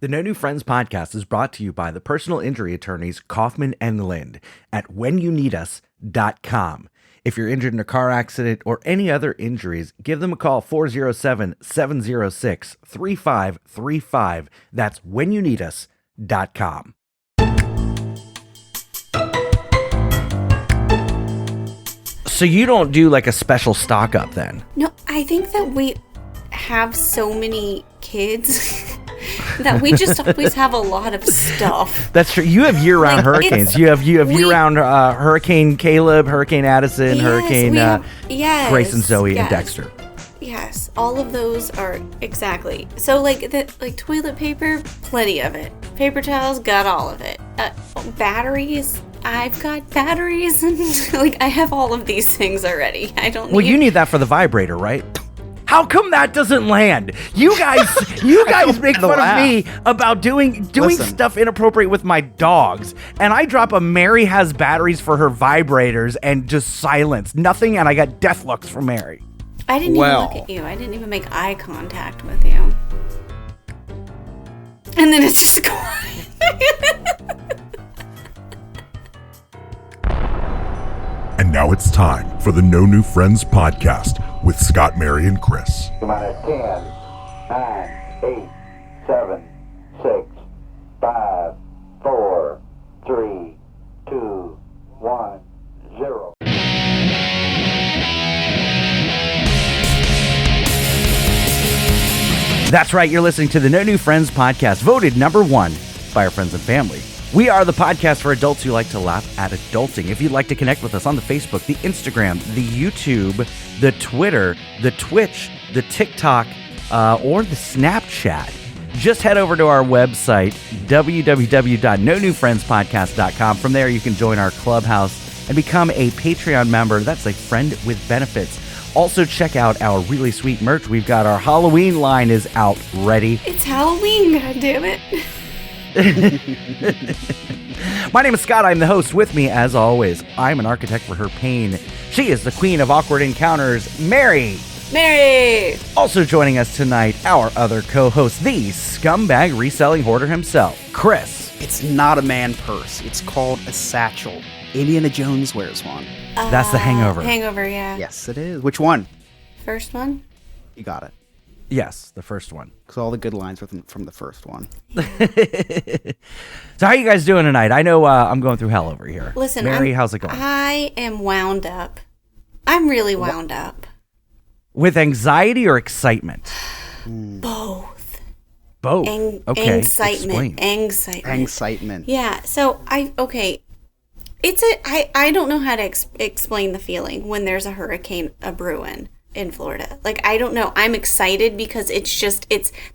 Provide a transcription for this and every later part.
The No New Friends podcast is brought to you by the personal injury attorneys Kaufman and Lind at whenyouneedus.com. If you're injured in a car accident or any other injuries, give them a call 407-706-3535. That's whenyouneedus.com. So you don't do like a special stock up then? No, I think that we have so many kids that we just always have a lot of stuff. That's true. You have year-round hurricanes. You have year-round Hurricane Caleb, Hurricane Addison, Hurricane Grace and Zoe and Dexter. Yes, all of those are exactly. So like toilet paper, plenty of it. Paper towels, got all of it. Batteries, I've got batteries, and I have all of these things already. I don't. Well, you need that for the vibrator, right? How come that doesn't land? You guys make fun of me about doing stuff inappropriate with my dogs, and I drop a Mary has batteries for her vibrators and just silence. Nothing, and I got death looks from Mary. I didn't even look at you. I didn't even make eye contact with you. And then it's just quiet. And now it's time for the No New Friends podcast with Scott, Mary, and Chris. Come on at 10, 9, 8, 7, 6, 5, 4, 3, 2, 1, 0. That's right, you're listening to the No New Friends podcast, voted number 1 by our friends and family. We are the podcast for adults who like to laugh at adulting. If you'd like to connect with us on the Facebook, the Instagram, the YouTube, the Twitter, the Twitch, the TikTok, or the Snapchat, just head over to our website, www.nonewfriendspodcast.com. From there, you can join our clubhouse and become a Patreon member. That's a friend with benefits. Also, check out our really sweet merch. We've got our Halloween line is out ready. It's Halloween, goddammit. My name is Scott. I'm the host. With me, as always, I'm an architect for her pain. She is the queen of awkward encounters, Mary. Also joining us tonight, our other co-host, the scumbag reselling hoarder himself, Chris. It's not a man purse. It's called a satchel. Indiana Jones wears one. That's the Hangover. Hangover, yeah. Yes, it is. Which one? First one? You got it. Yes, the first one. Because all the good lines were from the first one. So how are you guys doing tonight? I know I'm going through hell over here. Listen, Mary, how's it going? I am wound up. I'm really wound up. With anxiety or excitement? Both. Both. Okay. Excitement. Explain. Excitement. Yeah. So I don't know how to explain the feeling when there's a hurricane brewing in Florida. I don't know. I'm excited because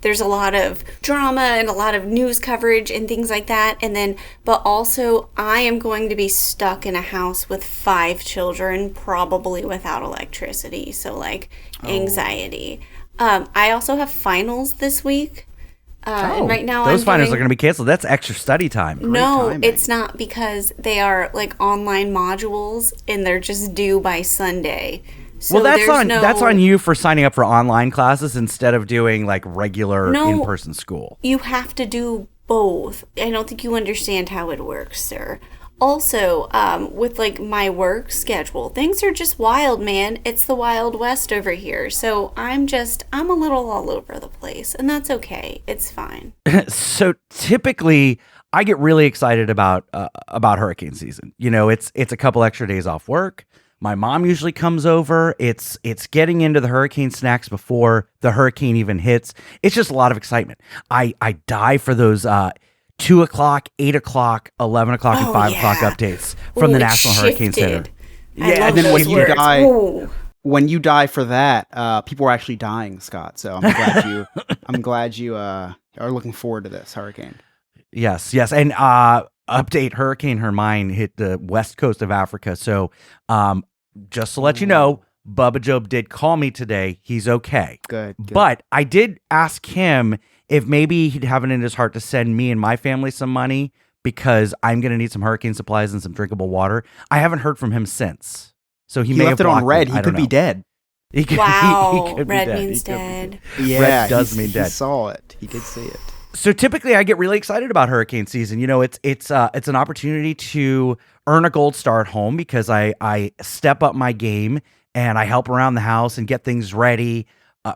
there's a lot of drama and a lot of news coverage and things like that. But also I am going to be stuck in a house with 5 children, probably without electricity. So anxiety. I also have finals this week. And right now those finals are going to be canceled. That's extra study time. No, it's not, because they are online modules and they're just due by Sunday. So that's on you for signing up for online classes instead of doing regular in-person school. You have to do both. I don't think you understand how it works, sir. Also, with my work schedule, things are just wild, man. It's the Wild West over here. So I'm a little all over the place, and that's okay. It's fine. So typically I get really excited about hurricane season. It's a couple extra days off work. My mom usually comes over. It's getting into the hurricane snacks before the hurricane even hits. It's just a lot of excitement. I die for those 2 o'clock, 8 o'clock, 11 o'clock, and 5 o'clock updates from the National Hurricane Center. Yeah, and then when you die for that, people are actually dying, Scott. So I'm glad you are looking forward to this hurricane. Yes, and update: Hurricane Hermine hit the west coast of Africa. So, just to let you know, Bubba Job did call me today. He's okay. Good. But I did ask him if maybe he'd have it in his heart to send me and my family some money, because I'm going to need some hurricane supplies and some drinkable water. I haven't heard from him since. So he may left have it on red. Me. He could be dead. Wow, red means dead. Yeah, red does mean dead. He saw it. He did see it. So typically I get really excited about hurricane season. You know, it's an opportunity to earn a gold star at home because I step up my game and I help around the house and get things ready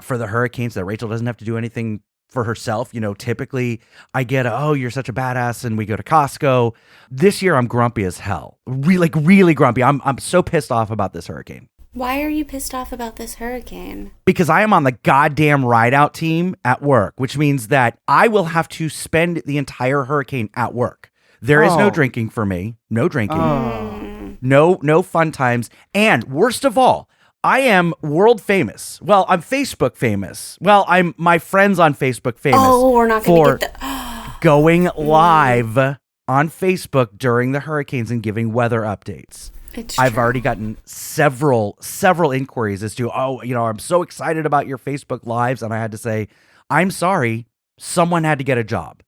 for the hurricanes, that Rachel doesn't have to do anything for herself. You know, typically I get, oh, you're such a badass, and we go to Costco. This year I'm grumpy as hell. Really grumpy. I'm so pissed off about this hurricane. Why are you pissed off about this hurricane? Because I am on the goddamn ride-out team at work, which means that I will have to spend the entire hurricane at work. There is no drinking for me. No drinking. No fun times. And worst of all, I am world famous. Well, I'm Facebook famous. Well, I'm my friends on Facebook famous. Oh, we're not going to get the... going live on Facebook during the hurricanes and giving weather updates. I've already gotten several inquiries as to, I'm so excited about your Facebook lives. And I had to say, I'm sorry, someone had to get a job.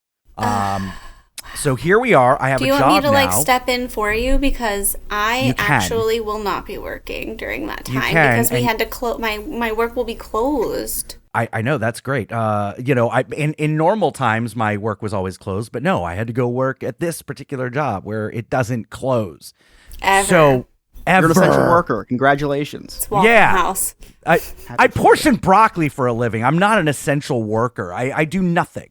So here we are. I have a job now. Do you want me to step in for you? Because I actually will not be working during that time because we had to close. My work will be closed. I know, that's great. In normal times, my work was always closed, but no, I had to go work at this particular job where it doesn't close. Ever. So ever. You're an essential worker. Congratulations. House. I portion broccoli for a living. I'm not an essential worker. I do nothing.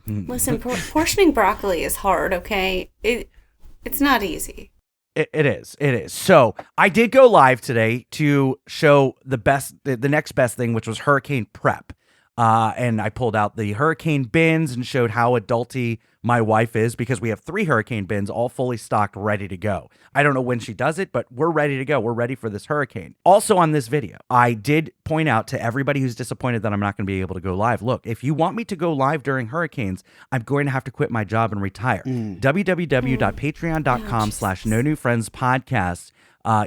Listen, portioning broccoli is hard, okay? It's not easy. It is. So I did go live today to show the next best thing, which was hurricane prep. And I pulled out the hurricane bins and showed how adulty my wife is, because we have 3 hurricane bins all fully stocked, ready to go. I don't know when she does it, but we're ready to go. We're ready for this hurricane. Also on this video, I did point out to everybody who's disappointed that I'm not going to be able to go live. Look, if you want me to go live during hurricanes, I'm going to have to quit my job and retire. www.patreon.com/no-new-friends-podcast.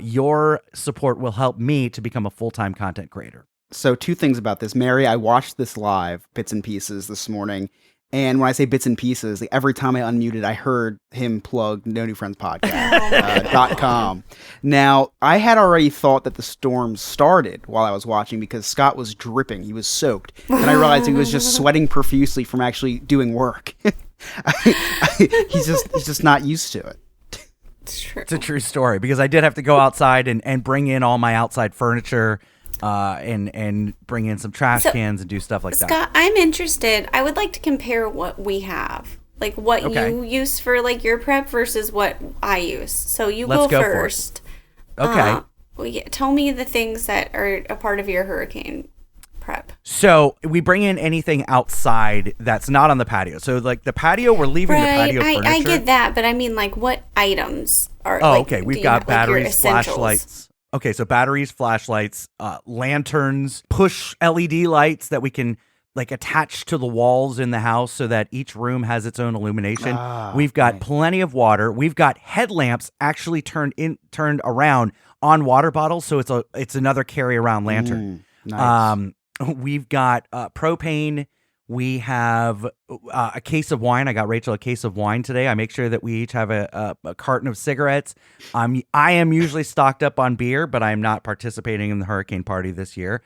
Your support will help me to become a full-time content creator. So 2 things about this. Mary, I watched this live, bits and pieces, this morning. And when I say bits and pieces, every time I unmuted, I heard him plug No New Friends Podcast .com. Now, I had already thought that the storm started while I was watching because Scott was dripping. He was soaked. And I realized he was just sweating profusely from actually doing work. He's just not used to it. It's true. It's a true story, because I did have to go outside and bring in all my outside furniture. And bring in some trash cans and do stuff like that. Scott, I'm interested. I would like to compare what we have, like what you use for your prep versus what I use. So Let's go first. Okay. Tell me the things that are a part of your hurricane prep. So we bring in anything outside that's not on the patio. So the patio, we're leaving the patio furniture. I get that, but I mean what items are? Okay. We've got batteries, flashlights. Okay, so batteries, flashlights, lanterns, push LED lights that we can attach to the walls in the house so that each room has its own illumination. We've got plenty of water. We've got headlamps actually turned around on water bottles, so it's another carry around lantern. Nice. We've got propane. We have a case of wine. I got Rachel a case of wine today. I make sure that we each have a carton of cigarettes. I am usually stocked up on beer, but I'm not participating in the hurricane party this year.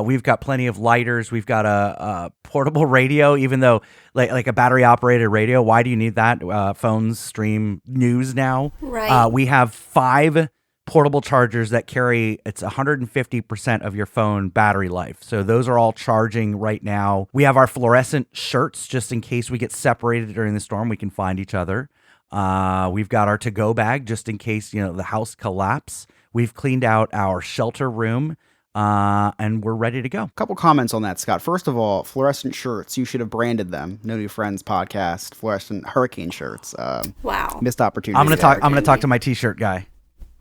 We've got plenty of lighters. We've got a portable radio, even though like a battery operated radio. Why do you need that? Phones stream news now. Right. We have 5 portable chargers that carry, it's 150% of your phone battery life. So those are all charging right now. We have our fluorescent shirts just in case we get separated during the storm, we can find each other. We've got our to-go bag just in case, the house collapse. We've cleaned out our shelter room. And we're ready to go. A couple comments on that, Scott. First of all, fluorescent shirts. You should have branded them. No New Friends Podcast, fluorescent hurricane shirts. Wow. Missed opportunity. I'm gonna talk to my t-shirt guy.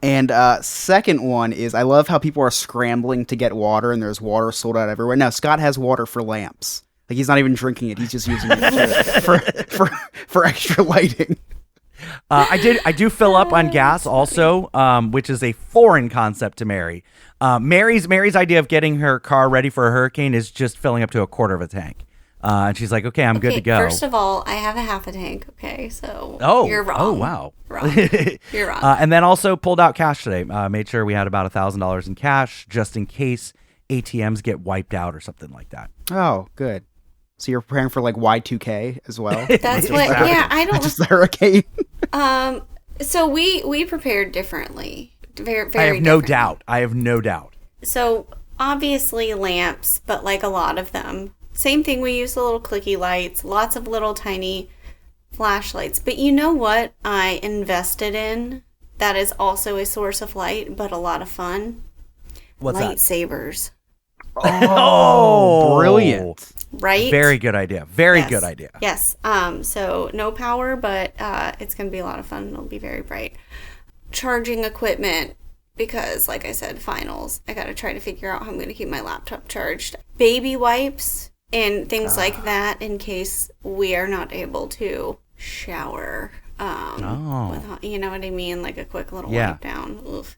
And second one is, I love how people are scrambling to get water, and there's water sold out everywhere. Now, Scott has water for lamps. He's not even drinking it. He's just using it for extra lighting. I do fill up on gas also, which is a foreign concept to Mary. Mary's idea of getting her car ready for a hurricane is just filling up to a quarter of a tank. And she's like, okay, I'm good to go. First of all, I have a half a tank. Okay, so you're wrong. Oh, wow. Wrong. You're wrong. And then also pulled out cash today. Made sure we had about $1,000 in cash just in case ATMs get wiped out or something like that. Oh, good. So you're preparing for like Y2K as well? That's what. Yeah, I Not just don't. the hurricane. So we prepared differently. Very, very. I have no differently. doubt. I have no doubt. So obviously lamps, but like a lot of them. Same thing. We use the little clicky lights. Lots of little tiny flashlights. But you know what I invested in? That is also a source of light, but a lot of fun. What's that? Lightsabers. Oh, brilliant. Right? Very good idea. Very Yes. good idea. Yes. So no power, but it's going to be a lot of fun. It'll be very bright. Charging equipment, because like I said, finals. I got to try to figure out how I'm going to keep my laptop charged. Baby wipes and things like that in case we are not able to shower. With, you know what I mean? Like a quick little Yeah. wipe down. Oof.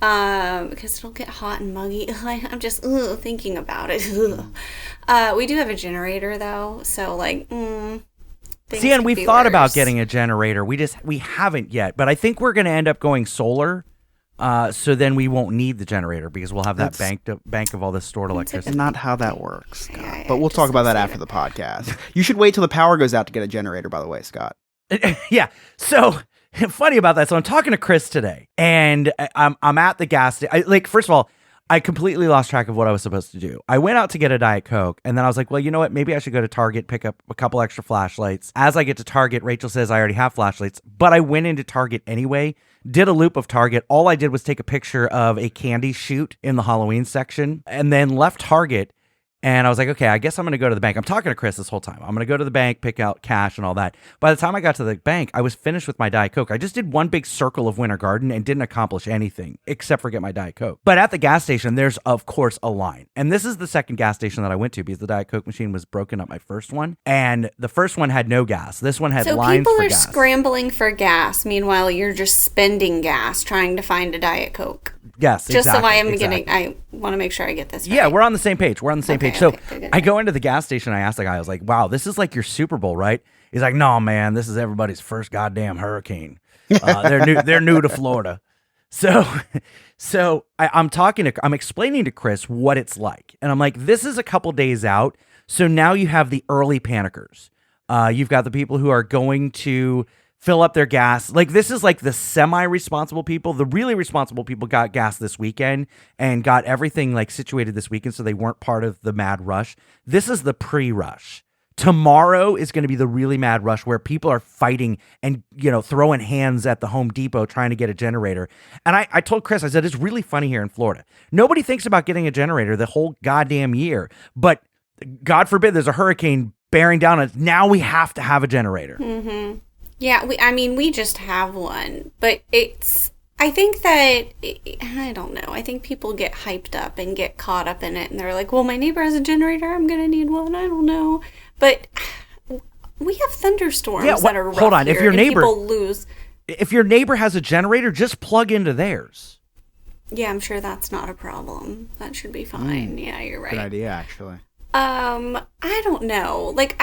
Because it'll get hot and muggy. I'm just thinking about it. We do have a generator though, so like. See, and we've thought about getting a generator. We haven't yet, but I think we're going to end up going solar. So then we won't need the generator because we'll have that bank of all this stored electricity. It's not how that works, Scott. Yeah, but we'll just talk about that save after it. the podcast. You should wait till the power goes out to get a generator, by the way, Scott. Yeah. So funny about that. So I'm talking to Chris today, and I'm at the gas station. First of all, I completely lost track of what I was supposed to do. I went out to get a Diet Coke, and then I was like, well, you know what? Maybe I should go to Target, pick up a couple extra flashlights. As I get to Target, Rachel says I already have flashlights, but I went into Target anyway, did a loop of Target. All I did was take a picture of a candy chute in the Halloween section, and then left Target. And I was like, okay, I guess I'm going to go to the bank. I'm talking to Chris this whole time. I'm going to go to the bank, pick out cash and all that. By the time I got to the bank, I was finished with my Diet Coke. I just did one big circle of Winter Garden and didn't accomplish anything except for get my Diet Coke. But at the gas station, there's, of course, a line. And this is the second gas station that I went to because the Diet Coke machine was broken up my first one. And the first one had no gas. This one had So lines people for are gas. scrambling for gas. Meanwhile, you're just spending gas trying to find a Diet Coke. Yes, Just exactly, so I am exactly. I want to make sure I get this right. Yeah, we're on the same page. We're on the same Okay, page. So okay, good. I go into the gas station. I asked the guy, I was like, wow, this is like your Super Bowl, right? He's like, no, man, this is everybody's first goddamn hurricane. They're new to Florida. So I'm explaining to Chris what it's like. And I'm like, this is a couple days out. So now you have the early panickers. You've got the people who are going to fill up their gas. Like, this is like the semi-responsible people. The really responsible people got gas this weekend and got everything like situated this weekend, so they weren't part of the mad rush. This is the pre-rush. Tomorrow is going to be the really mad rush where people are fighting and, throwing hands at the Home Depot trying to get a generator. And I told Chris, I said, it's really funny here in Florida. Nobody thinks about getting a generator the whole goddamn year, but God forbid there's a hurricane bearing down on us. Now we have to have a generator. Mm-hmm. Yeah, we just have one, but I think that, I don't know, I think people get hyped up and get caught up in it, and they're like, well, my neighbor has a generator, I'm going to need one, I don't know. But we have thunderstorms that are rough hold on, here, if your and neighbor people lose. If your neighbor has a generator, just plug into theirs. Yeah, I'm sure that's not a problem. That should be fine. Yeah, you're right. Good idea, actually. I don't know. Like,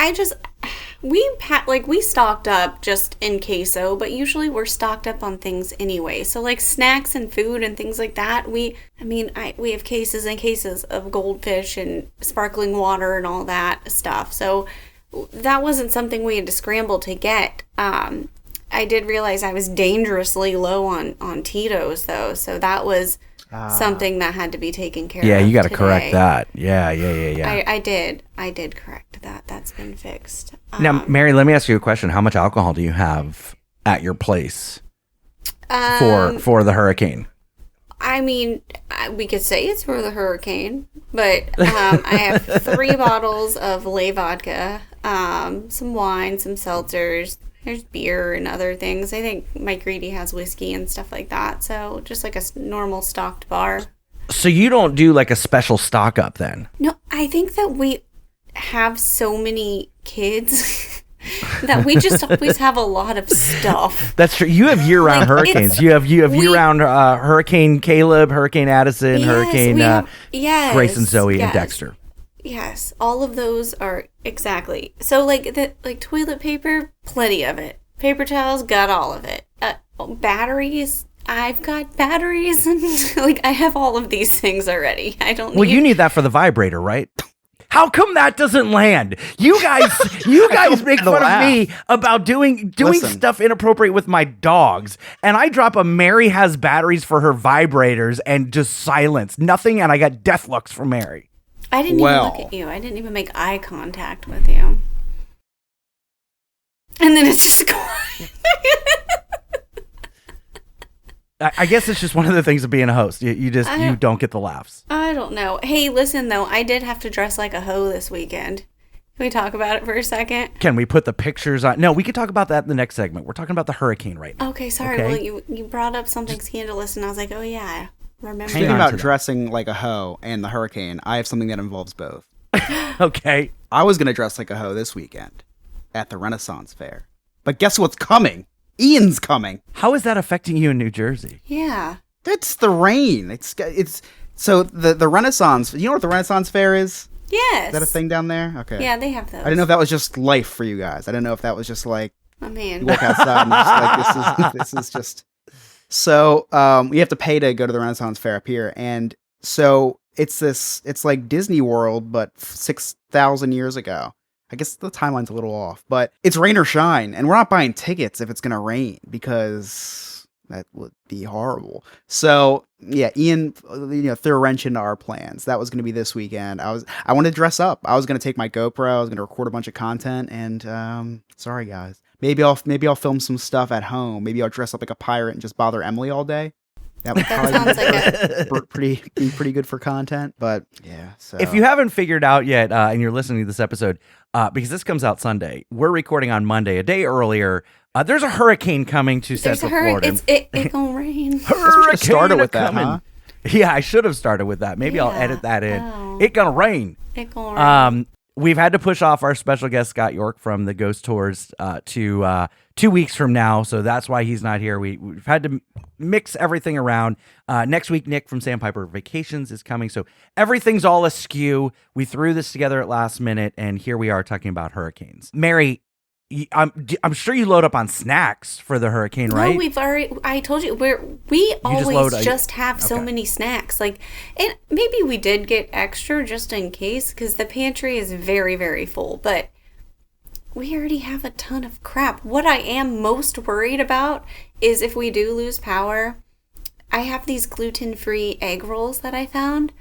we stocked up just in queso, but usually we're stocked up on things anyway. So like snacks and food and things like that, we have cases and cases of goldfish and sparkling water and all that stuff. So that wasn't something we had to scramble to get. I did realize I was dangerously low on Tito's though, so that was something that had to be taken care of. Yeah, you got to today. correct that. Yeah. I did correct that. That's been fixed. Now, Mary, let me ask you a question. How much alcohol do you have at your place for the hurricane? I mean, we could say it's for the hurricane, but I have 3 bottles of Lay vodka, some wine, some seltzers. There's beer and other things. I think Mike Reedy has whiskey and stuff like that. So just like a normal stocked bar. So you don't do like a special stock up then? No, I think that we have so many kids that we just always have a lot of stuff. That's true. You have year-round hurricanes. You have year-round Hurricane Caleb, Hurricane Addison, Hurricane Grace and Zoe and Dexter. Yes, all of those are exactly. So like toilet paper, plenty of it. Paper towels, got all of it. Batteries, I've got batteries, and like I have all of these things already. I don't. Well, you need that for the vibrator, right? How come that doesn't land? You guys make fun of me about doing Listen. stuff inappropriate with my dogs, and I drop a Mary has batteries for her vibrators and just silence. Nothing, and I got death looks from Mary. I didn't even look at you. I didn't even make eye contact with you. And then it's just quiet. I guess it's just one of the things of being a host. You don't get the laughs. I don't know. Hey, listen though, I did have to dress like a hoe this weekend. Can we talk about it for a second? Can we put the pictures on? No, we can talk about that in the next segment. We're talking about the hurricane right now. Okay, sorry. Okay. Well, you brought up something scandalous, and I was like, oh yeah, remember. Speaking on about to that. dressing like a hoe and the hurricane, I have something that involves both. Okay. I was going to dress like a hoe this weekend at the Renaissance Fair. But guess what's coming? Ian's coming. How is that affecting you in New Jersey? Yeah. It's the rain. It's so the Renaissance. You know what the Renaissance Fair is? Yes. Is that a thing down there? Okay. Yeah, they have those. I didn't know if that was just life for you guys. I didn't know if that was just like I mean, you walk outside and just like this is just. So we have to pay to go to the Renaissance Fair up here, and so it's like Disney World, but 6,000 years ago. I guess the timeline's a little off, but it's rain or shine, and we're not buying tickets if it's going to rain because that would be horrible. So yeah, Ian, threw a wrench into our plans. That was going to be this weekend. I wanted to dress up. I was going to take my GoPro. I was going to record a bunch of content, and sorry guys, maybe I'll film some stuff at home. Maybe I'll dress up like a pirate and just bother Emily all day. That would probably sounds like be pretty good for content, but yeah. So If you haven't figured out yet, and you're listening to this episode, because this comes out Sunday, we're recording on Monday, a day earlier. There's a hurricane coming to there's a Central Florida. It gonna rain. Hurricane started with that, coming. huh? Yeah, I should have started with that. Maybe I'll Yeah. edit that in. Oh. It gonna rain. It gonna rain. We've had to push off our special guest Scott York from the Ghost Tours to 2 weeks from now, so that's why he's not here. We've had to mix everything around. Next week, Nick from Sandpiper Vacations is coming, so everything's all askew. We threw this together at last minute, and here we are talking about hurricanes. Mary, I'm sure you load up on snacks for the hurricane, right? No, we've already. I told you we always just have so okay. many snacks. Like, and maybe we did get extra just in case because the pantry is very, very full. But we already have a ton of crap. What I am most worried about is if we do lose power. I have these gluten-free egg rolls that I found,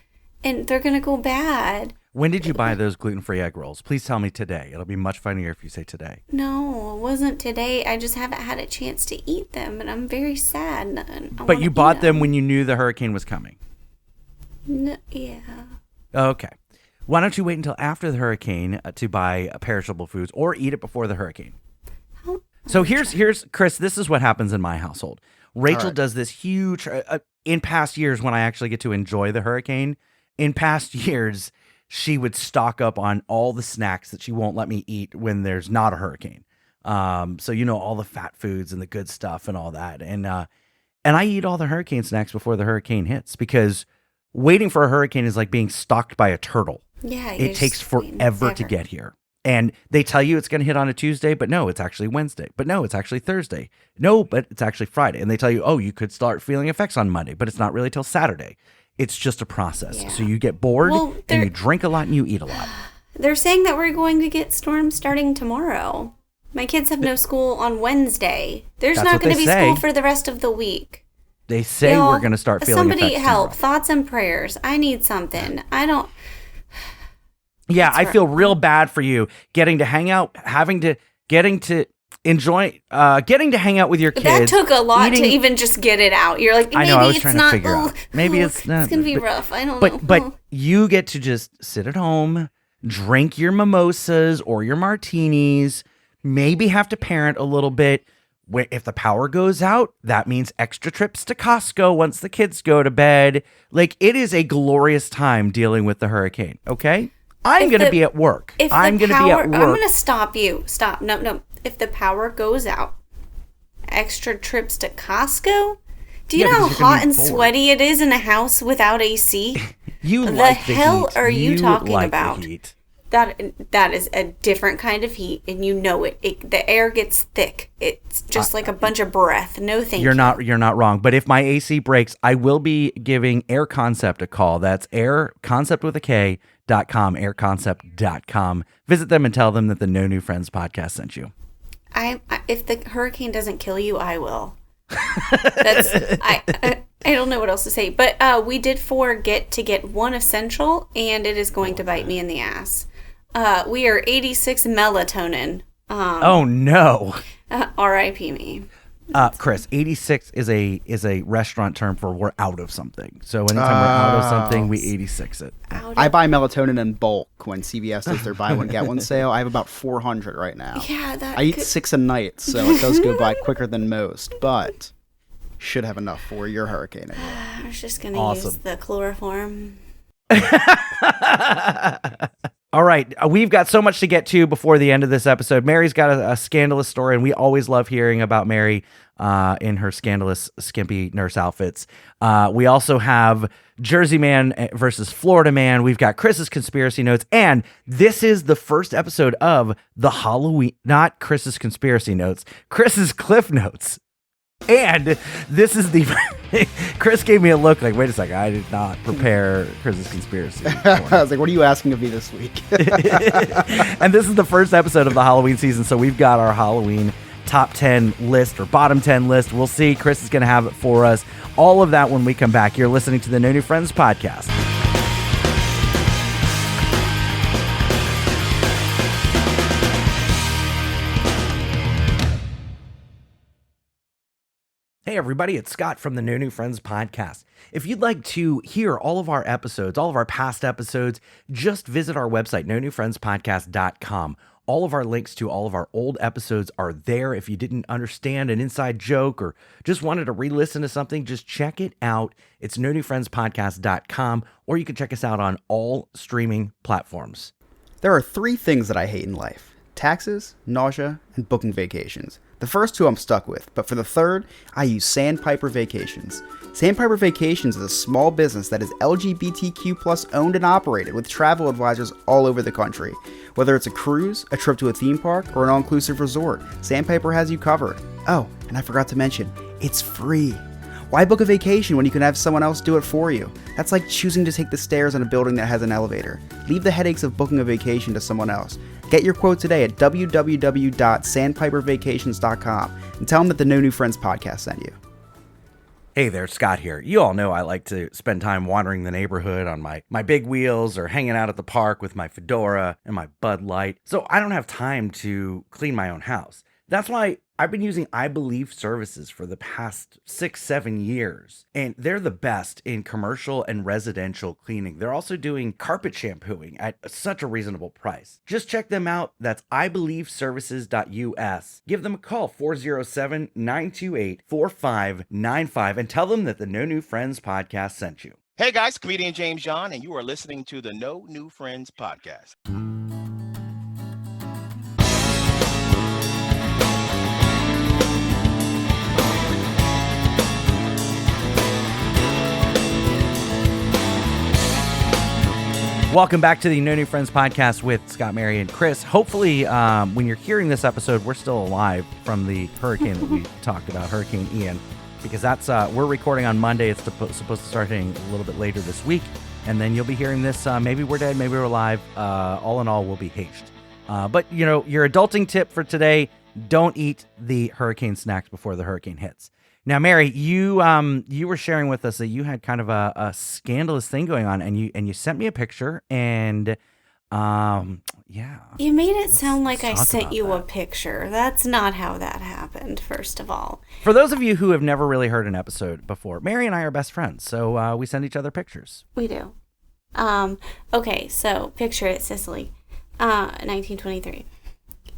and they're gonna go bad. When did you buy those gluten-free egg rolls? Please tell me today. It'll be much funnier if you say today. No, it wasn't today. I just haven't had a chance to eat them, and I'm very sad. But you bought them when you knew the hurricane was coming. No, yeah. Okay. Why don't you wait until after the hurricane to buy perishable foods or eat it before the hurricane? So here's Chris, this is what happens in my household. Rachel does this huge in past years when I actually get to enjoy the hurricane. In past years, she would stock up on all the snacks that she won't let me eat when there's not a hurricane. So all the fat foods and the good stuff and all that. And I eat all the hurricane snacks before the hurricane hits because waiting for a hurricane is like being stalked by a turtle. Yeah, It takes forever to get here. And they tell you it's going to hit on a Tuesday, but no, it's actually Wednesday. But no, it's actually Thursday. No, but it's actually Friday. And they tell you, oh, you could start feeling effects on Monday, but it's not really till Saturday. It's just a process. Yeah. So you get bored and you drink a lot and you eat a lot. They're saying that we're going to get storms starting tomorrow. My kids have no school on Wednesday. There's That's not what going to they be say. school for the rest of the week. They say Y'all, we're going to start feeling somebody effects help. tomorrow. Thoughts and prayers. I need something. I don't. Yeah, I feel real bad for you getting to hang out, getting to enjoy, getting to hang out with your kids. That took a lot to even just get it out. You're like, maybe I know, I was it's trying not. to figure out. Maybe it's not. It's gonna be but- rough. I don't know. But you get to just sit at home, drink your mimosas or your martinis, maybe have to parent a little bit. If the power goes out, that means extra trips to Costco once the kids go to bed. Like, it is a glorious time dealing with the hurricane, okay? I'm going to be at work. I'm going to be at work. I'm going to stop you. Stop. No. If the power goes out, extra trips to Costco? Do you know how because you're gonna hot be and bored. sweaty it is in a house without AC? You The like the hell heat. are you talking like about? The heat. That is a different kind of heat, and you know it. The air gets thick. It's just like a bunch of breath. No, thank you. You're not wrong. But if my AC breaks, I will be giving Air Concept a call. That's Air Concept with a K. airconcept.com. Visit them and tell them that the No New Friends podcast sent you. If the hurricane doesn't kill you, I will. I don't know what else to say, but we did forget to get one essential, and it is going to bite me in the ass. We are 86 melatonin. Oh no. R.I.P. me. Chris, 86 is a restaurant term for we're out of something. So anytime we're out of something, we 86 it. I buy melatonin in bulk when CVS does their buy one get one sale. I have about 400 right now. Yeah, I eat 6 a night, so it does go by quicker than most, but should have enough for your hurricane. I was just gonna use the chloroform. All right, we've got so much to get to before the end of this episode. Mary's got a scandalous story, and we always love hearing about Mary in her scandalous, skimpy nurse outfits. We also have Jersey Man versus Florida Man. We've got Chris's conspiracy notes, and this is the first episode of the Halloween, not Chris's conspiracy notes, Chris's Cliff Notes. And this is the Chris gave me a look like, wait a second, I did not prepare Chris's conspiracy. I was like, what are you asking of me this week? And this is the first episode of the Halloween season, so we've got our Halloween top 10 list or bottom 10 list. We'll see. Chris is going to have it for us. All of that when we come back. You're listening to the No New Friends podcast. Hey everybody, it's Scott from the No New Friends podcast. If you'd like to hear all of our episodes, all of our past episodes, just visit our website, nonewfriendspodcast.com. All of our links to all of our old episodes are there. If you didn't understand an inside joke or just wanted to re-listen to something, just check it out. It's nonewfriendspodcast.com, or you can check us out on all streaming platforms. There are 3 things that I hate in life: taxes, nausea, and booking vacations. The first 2 I'm stuck with, but for the third, I use Sandpiper Vacations. Sandpiper Vacations is a small business that is LGBTQ+ owned and operated with travel advisors all over the country. Whether it's a cruise, a trip to a theme park, or an all-inclusive resort, Sandpiper has you covered. Oh, and I forgot to mention, it's free. Why book a vacation when you can have someone else do it for you? That's like choosing to take the stairs in a building that has an elevator. Leave the headaches of booking a vacation to someone else. Get your quote today at www.sandpipervacations.com and tell them that the No New Friends podcast sent you. Hey there, Scott here. You all know I like to spend time wandering the neighborhood on my big wheels or hanging out at the park with my fedora and my Bud Light. So I don't have time to clean my own house. That's why I've been using I Believe services for the past 6-7 years, and they're the best in commercial and residential cleaning. They're also doing carpet shampooing at such a reasonable price. Just check them out. That's ibelieveservices.us. Give them a call, 407-928-4595, and tell them that the No New Friends podcast sent you. Hey guys, comedian James John, and you are listening to the No New Friends podcast. Welcome back to the No New Friends podcast with Scott, Mary, and Chris. Hopefully, when you're hearing this episode, we're still alive from the hurricane that we talked about, Hurricane Ian, because that's we're recording on Monday. It's supposed to start hitting a little bit later this week, and then you'll be hearing this. Maybe we're dead, maybe we're alive. All in all, we'll be haged. But you know, your adulting tip for today: don't eat the hurricane snacks before the hurricane hits. Now, Mary, you were sharing with us that you had kind of a scandalous thing going on, and you sent me a picture, and yeah. You made it sound like I talk sent about you a that. picture. That's not how that happened, first of all. For those of you who have never really heard an episode before, Mary and I are best friends, so we send each other pictures. We do. Okay, so picture it, Sicily, 1923.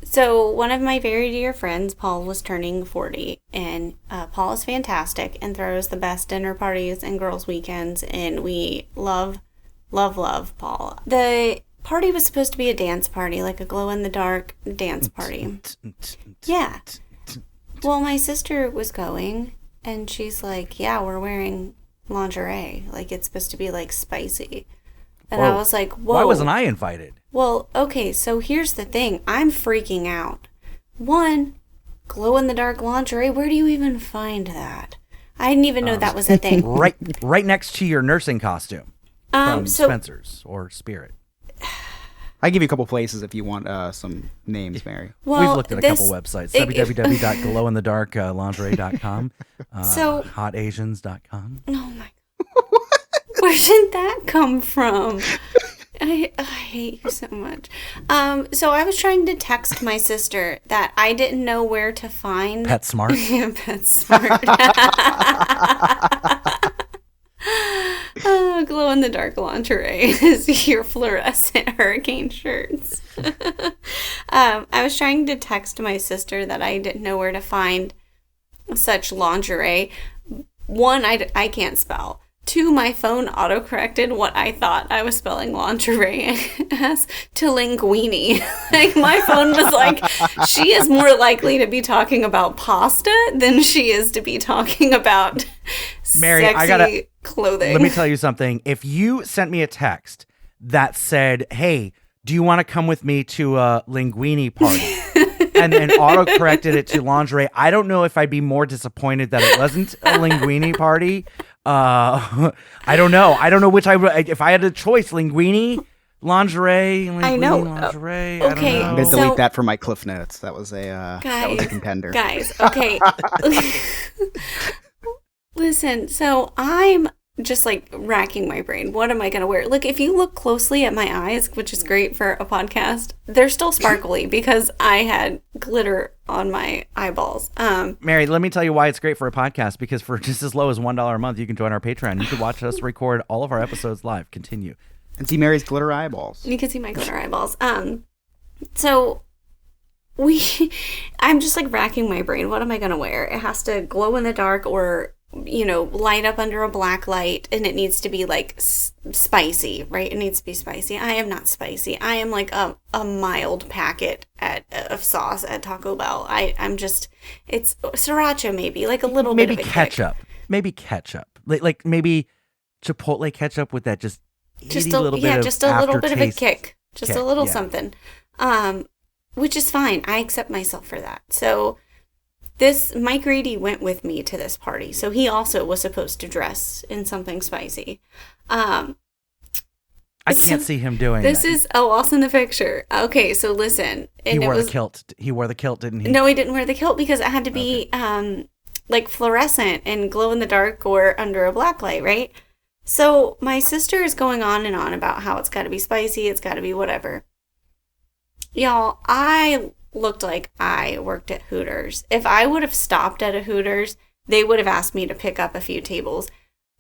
So one of my very dear friends, Paul, was turning 40, and Paul is fantastic and throws the best dinner parties and girls' weekends, and we love Paul. The party was supposed to be a dance party, like a glow-in-the-dark dance party. Yeah. Well, my sister was going, and she's like, yeah, we're wearing lingerie. Like, it's supposed to be, like, spicy. And I Whoa. was like, whoa. Why wasn't I invited? Well, okay, so here's the thing. I'm freaking out. One, glow-in-the-dark lingerie, where do you even find that? I didn't even know that was a thing. Right next to your nursing costume from So Spencer's or Spirit. I give you a couple places if you want some names, Mary. Well, We've looked at a couple websites. www.glowinthedarklingerie.com. So- hotasians.com. Oh my God. Where did that come from? I hate you so much. So I was trying to text my sister that I didn't know where to find PetSmart. PetSmart. Glow in the dark lingerie is your fluorescent hurricane shirts. I was trying to text my sister that I didn't know where to find such lingerie. One, I can't spell. Two, my phone autocorrected what I thought I was spelling lingerie as to linguini. Like, my phone was like, she is more likely to be talking about pasta than she is to be talking about Mary, sexy clothing. Let me tell you something. If you sent me a text that said, hey, do you want to come with me to a linguini party? And then auto-corrected it to lingerie, I don't know if I'd be more disappointed that it wasn't a linguini party. I don't know. I don't know which if I had a choice, linguini, lingerie, I know. lingerie. Okay, I I'm don't gonna know. delete that from my cliff notes. That was a contender. Guys, okay. Listen, so I'm just like racking my brain. What am I going to wear? Look, if you look closely at my eyes, which is great for a podcast, they're still sparkly because I had glitter on my eyeballs. Mary, let me tell you why it's great for a podcast, because for just as low as $1 a month, you can join our Patreon. You can watch us record all of our episodes live. Continue. And see Mary's glitter eyeballs. You can see my glitter eyeballs. So I'm just like racking my brain. What am I going to wear? It has to glow in the dark or, you know, light up under a black light, and it needs to be like spicy, right? It needs to be spicy. I am not spicy. I am like a mild packet of sauce at Taco Bell. I'm just, it's sriracha maybe, like a little Maybe bit of a ketchup. Maybe ketchup. Like maybe Chipotle ketchup with that just Just itty a, little yeah, bit just of a little bit of a aftertaste. kick. Just a little something. Which is fine. I accept myself for that. So this Mike Reedy went with me to this party, so he also was supposed to dress in something spicy. I can't see him doing This that. is I'll send the picture. Okay, so listen, He and it wore was the kilt. He wore the kilt, didn't he? no, he didn't wear the kilt because it had to be like fluorescent and glow in the dark or under a black light, right? So my sister is going on and on about how it's got to be spicy, it's got to be whatever. Y'all, I looked like I worked at Hooters. If I would have stopped at a Hooters, they would have asked me to pick up a few tables.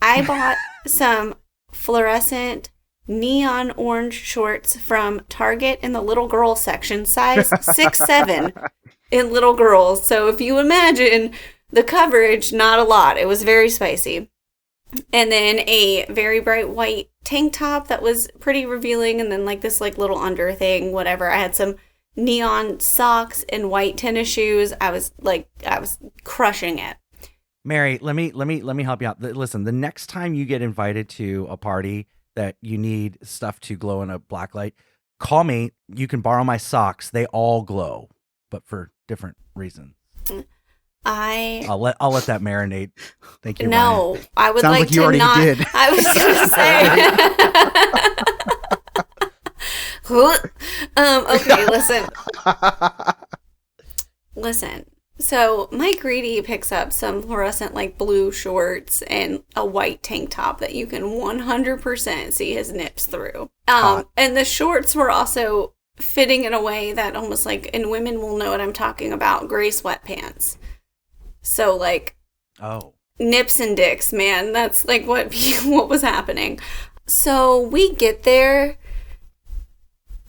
I bought some fluorescent neon orange shorts from Target in the little girl section, size 6'7" in little girls. So if you imagine the coverage, not a lot. It was very spicy. And then a very bright white tank top that was pretty revealing, and then like this like little under thing, whatever. I had some neon socks and white tennis shoes. I was crushing it. Mary, let me help you out. Listen, the next time you get invited to a party that you need stuff to glow in a black light, call me. You can borrow my socks. They all glow, but for different reasons. I'll let that marinate. Thank you. No, Ryan. I would Sounds like like you to already not. did. I was going to say. Okay, listen. So Mike Reedy picks up some fluorescent like blue shorts and a white tank top that you can 100% see his nips through. And the shorts were also fitting in a way that almost like, and women will know what I'm talking about, gray sweatpants. So like, Oh, nips and dicks, man. That's like what was happening. So we get there,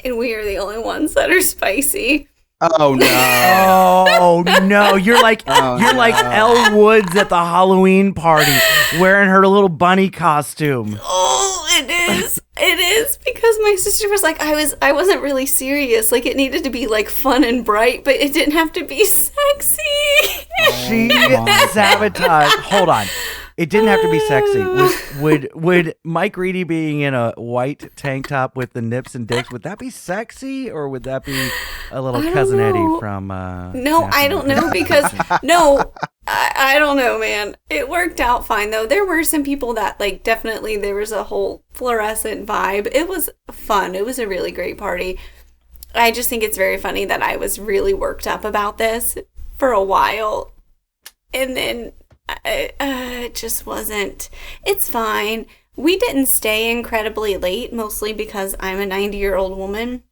and we are the only ones that are spicy. Oh no. oh no! You're like Elle Woods at the Halloween party, wearing her little bunny costume. Oh, it is. It is because my sister was like, I wasn't really serious. Like it needed to be like fun and bright, but it didn't have to be sexy. She my sabotaged. Hold on. It didn't have to be sexy. Would Mike Reedy being in a white tank top with the nips and dicks, would that be sexy, or would that be a little I don't cousin know. Eddie from? No, I don't know because no. I don't know, man. It worked out fine, though. There were some people that, like, definitely there was a whole fluorescent vibe. It was fun. It was a really great party. I just think it's very funny that I was really worked up about this for a while. And then it just wasn't. It's fine. We didn't stay incredibly late, mostly because I'm a 90-year-old woman.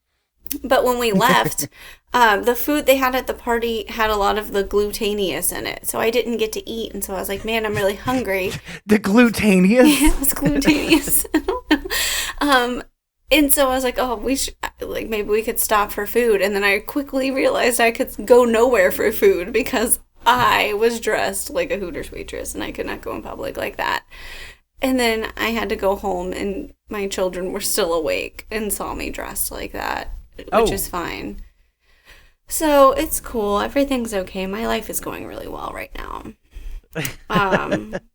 But when we left, the food they had at the party had a lot of the gluteneous in it. So I didn't get to eat. And so I was like, man, I'm really hungry. The gluteneous? Yeah, it was gluteneous. And so I was like, oh, we should, like, maybe we could stop for food. And then I quickly realized I could go nowhere for food because I was dressed like a Hooters waitress and I could not go in public like that. And then I had to go home and my children were still awake and saw me dressed like that, which is fine. So it's cool. Everything's okay. My life is going really well right now.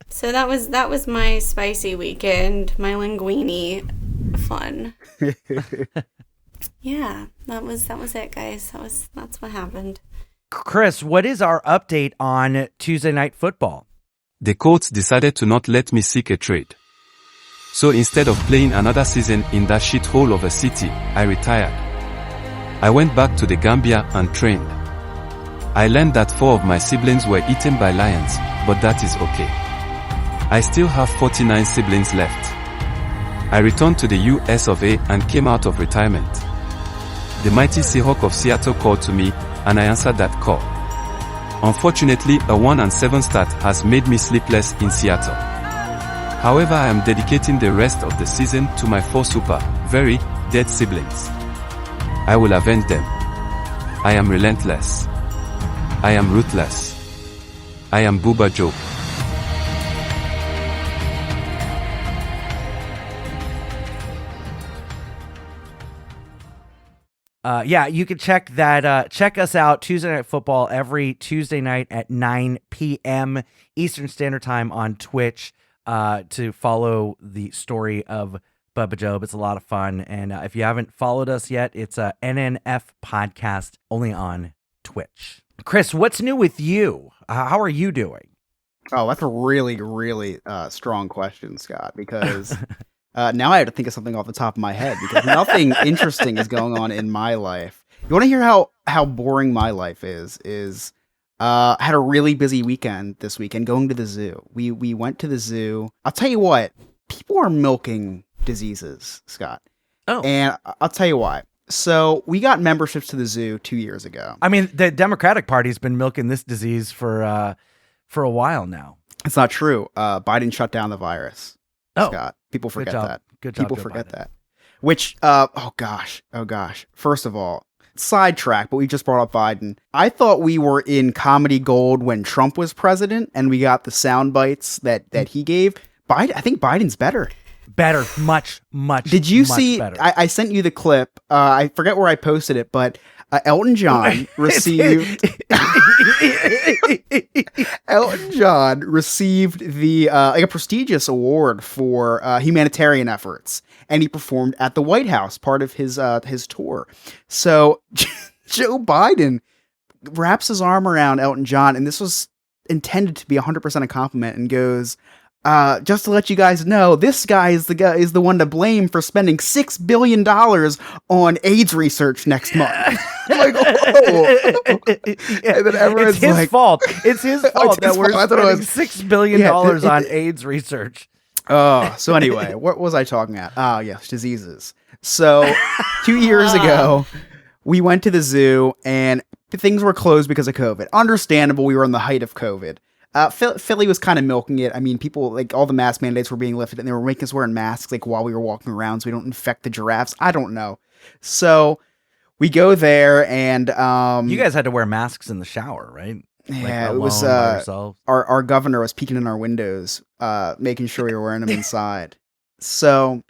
So that was my spicy weekend, my linguine fun. Yeah, that was it, guys. That's what happened. Chris, what is our update on Tuesday Night Football? The courts decided to not let me seek a trade. So instead of playing another season in that shithole of a city, I retired. I went back to the Gambia and trained. I learned that 4 of my siblings were eaten by lions, but that is okay. I still have 49 siblings left. I returned to the US of A and came out of retirement. The mighty Seahawk of Seattle called to me, and I answered that call. Unfortunately, a 1-7 start has made me sleepless in Seattle. However, I am dedicating the rest of the season to my 4 very dead siblings. I will avenge them. I am relentless. I am ruthless. I am Booba Joe. Yeah, you can check that. Check us out Tuesday Night Football every Tuesday night at 9 p.m. Eastern Standard Time on Twitch to follow the story of Bubba Job. It's a lot of fun. And if you haven't followed us yet, it's a NNF podcast only on Twitch. Chris, what's new with you? How are you doing? Oh, that's a really, really strong question, Scott, because now I have to think of something off the top of my head because nothing interesting is going on in my life. You want to hear how boring my life is I had a really busy weekend this weekend going to the zoo. We went to the zoo. I'll tell you what, people are milking diseases, Scott. Oh. And I'll tell you why. So we got memberships to the zoo 2 years ago. I mean, the Democratic Party's been milking this disease for a while now. It's not true. Biden shut down the virus. Oh, Scott. People forget that. Good job. People Joe forget Biden. that. Which, oh gosh. First of all, sidetrack, but we just brought up Biden. I thought we were in comedy gold when Trump was president, and we got the sound bites that he gave. I think Biden's better. Better, much. Did you much see? better. I sent you the clip. I forget where I posted it, but Elton John received. Elton John received the like a prestigious award for humanitarian efforts, and he performed at the White House, part of his tour. So Joe Biden wraps his arm around Elton John, and this was intended to be 100% a compliment, and goes, just to let you guys know, this guy is the one to blame for spending $6 billion on AIDS research next month. Like, oh. And then everyone's it's his like, fault. It's his fault that we're fault. I thought it spending was- $6 billion Yeah, on AIDS research. Oh, so anyway, what was I talking about? Ah, yes, diseases. So 2 years ago, we went to the zoo and things were closed because of COVID. Understandable. We were in the height of COVID. Philly was kind of milking it. I mean, people, like, all the mask mandates were being lifted and they were making us wear masks, like, while we were walking around so we don't infect the giraffes. I don't know. So we go there and You guys had to wear masks in the shower, right? yeah, Like, it was alone by yourselves? our governor was peeking in our windows, making sure we were wearing them inside. So,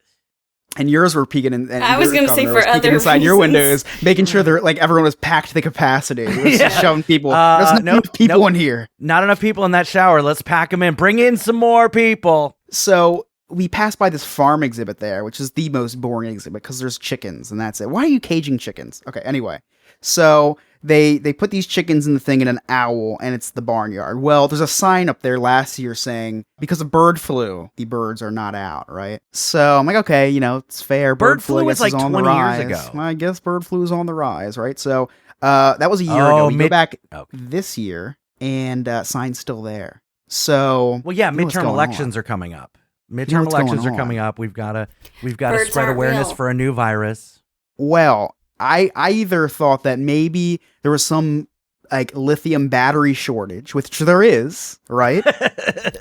and yours were peeking in. And I was your gonna say governor for was peeking other inside your reasons. windows, making sure they're like everyone was packed to the capacity. It was just Yeah. shoving people. There's not enough people nope. in here. Not enough people in that shower. Let's pack them in. Bring in some more people. So we passed by this farm exhibit there, which is the most boring exhibit because there's chickens and that's it. Why are you caging chickens? Okay, anyway. So they put these chickens in the thing in an owl, and it's the barnyard. Well, there's a sign up there last year saying, because of bird flu, the birds are not out, right? So I'm like, okay, it's fair. Bird flu I was guess, like is on 20 the years rise. ago. I guess bird flu is on the rise, right? So that was a year ago. We go back this year, and sign's still there. So well, yeah, you know what's midterm going elections on. are coming up. You know Midterm what's going elections are on. coming up. We've got to Birds spread aren't awareness real. for a new virus. Well, I either thought that maybe there was some like lithium battery shortage, which there is, right?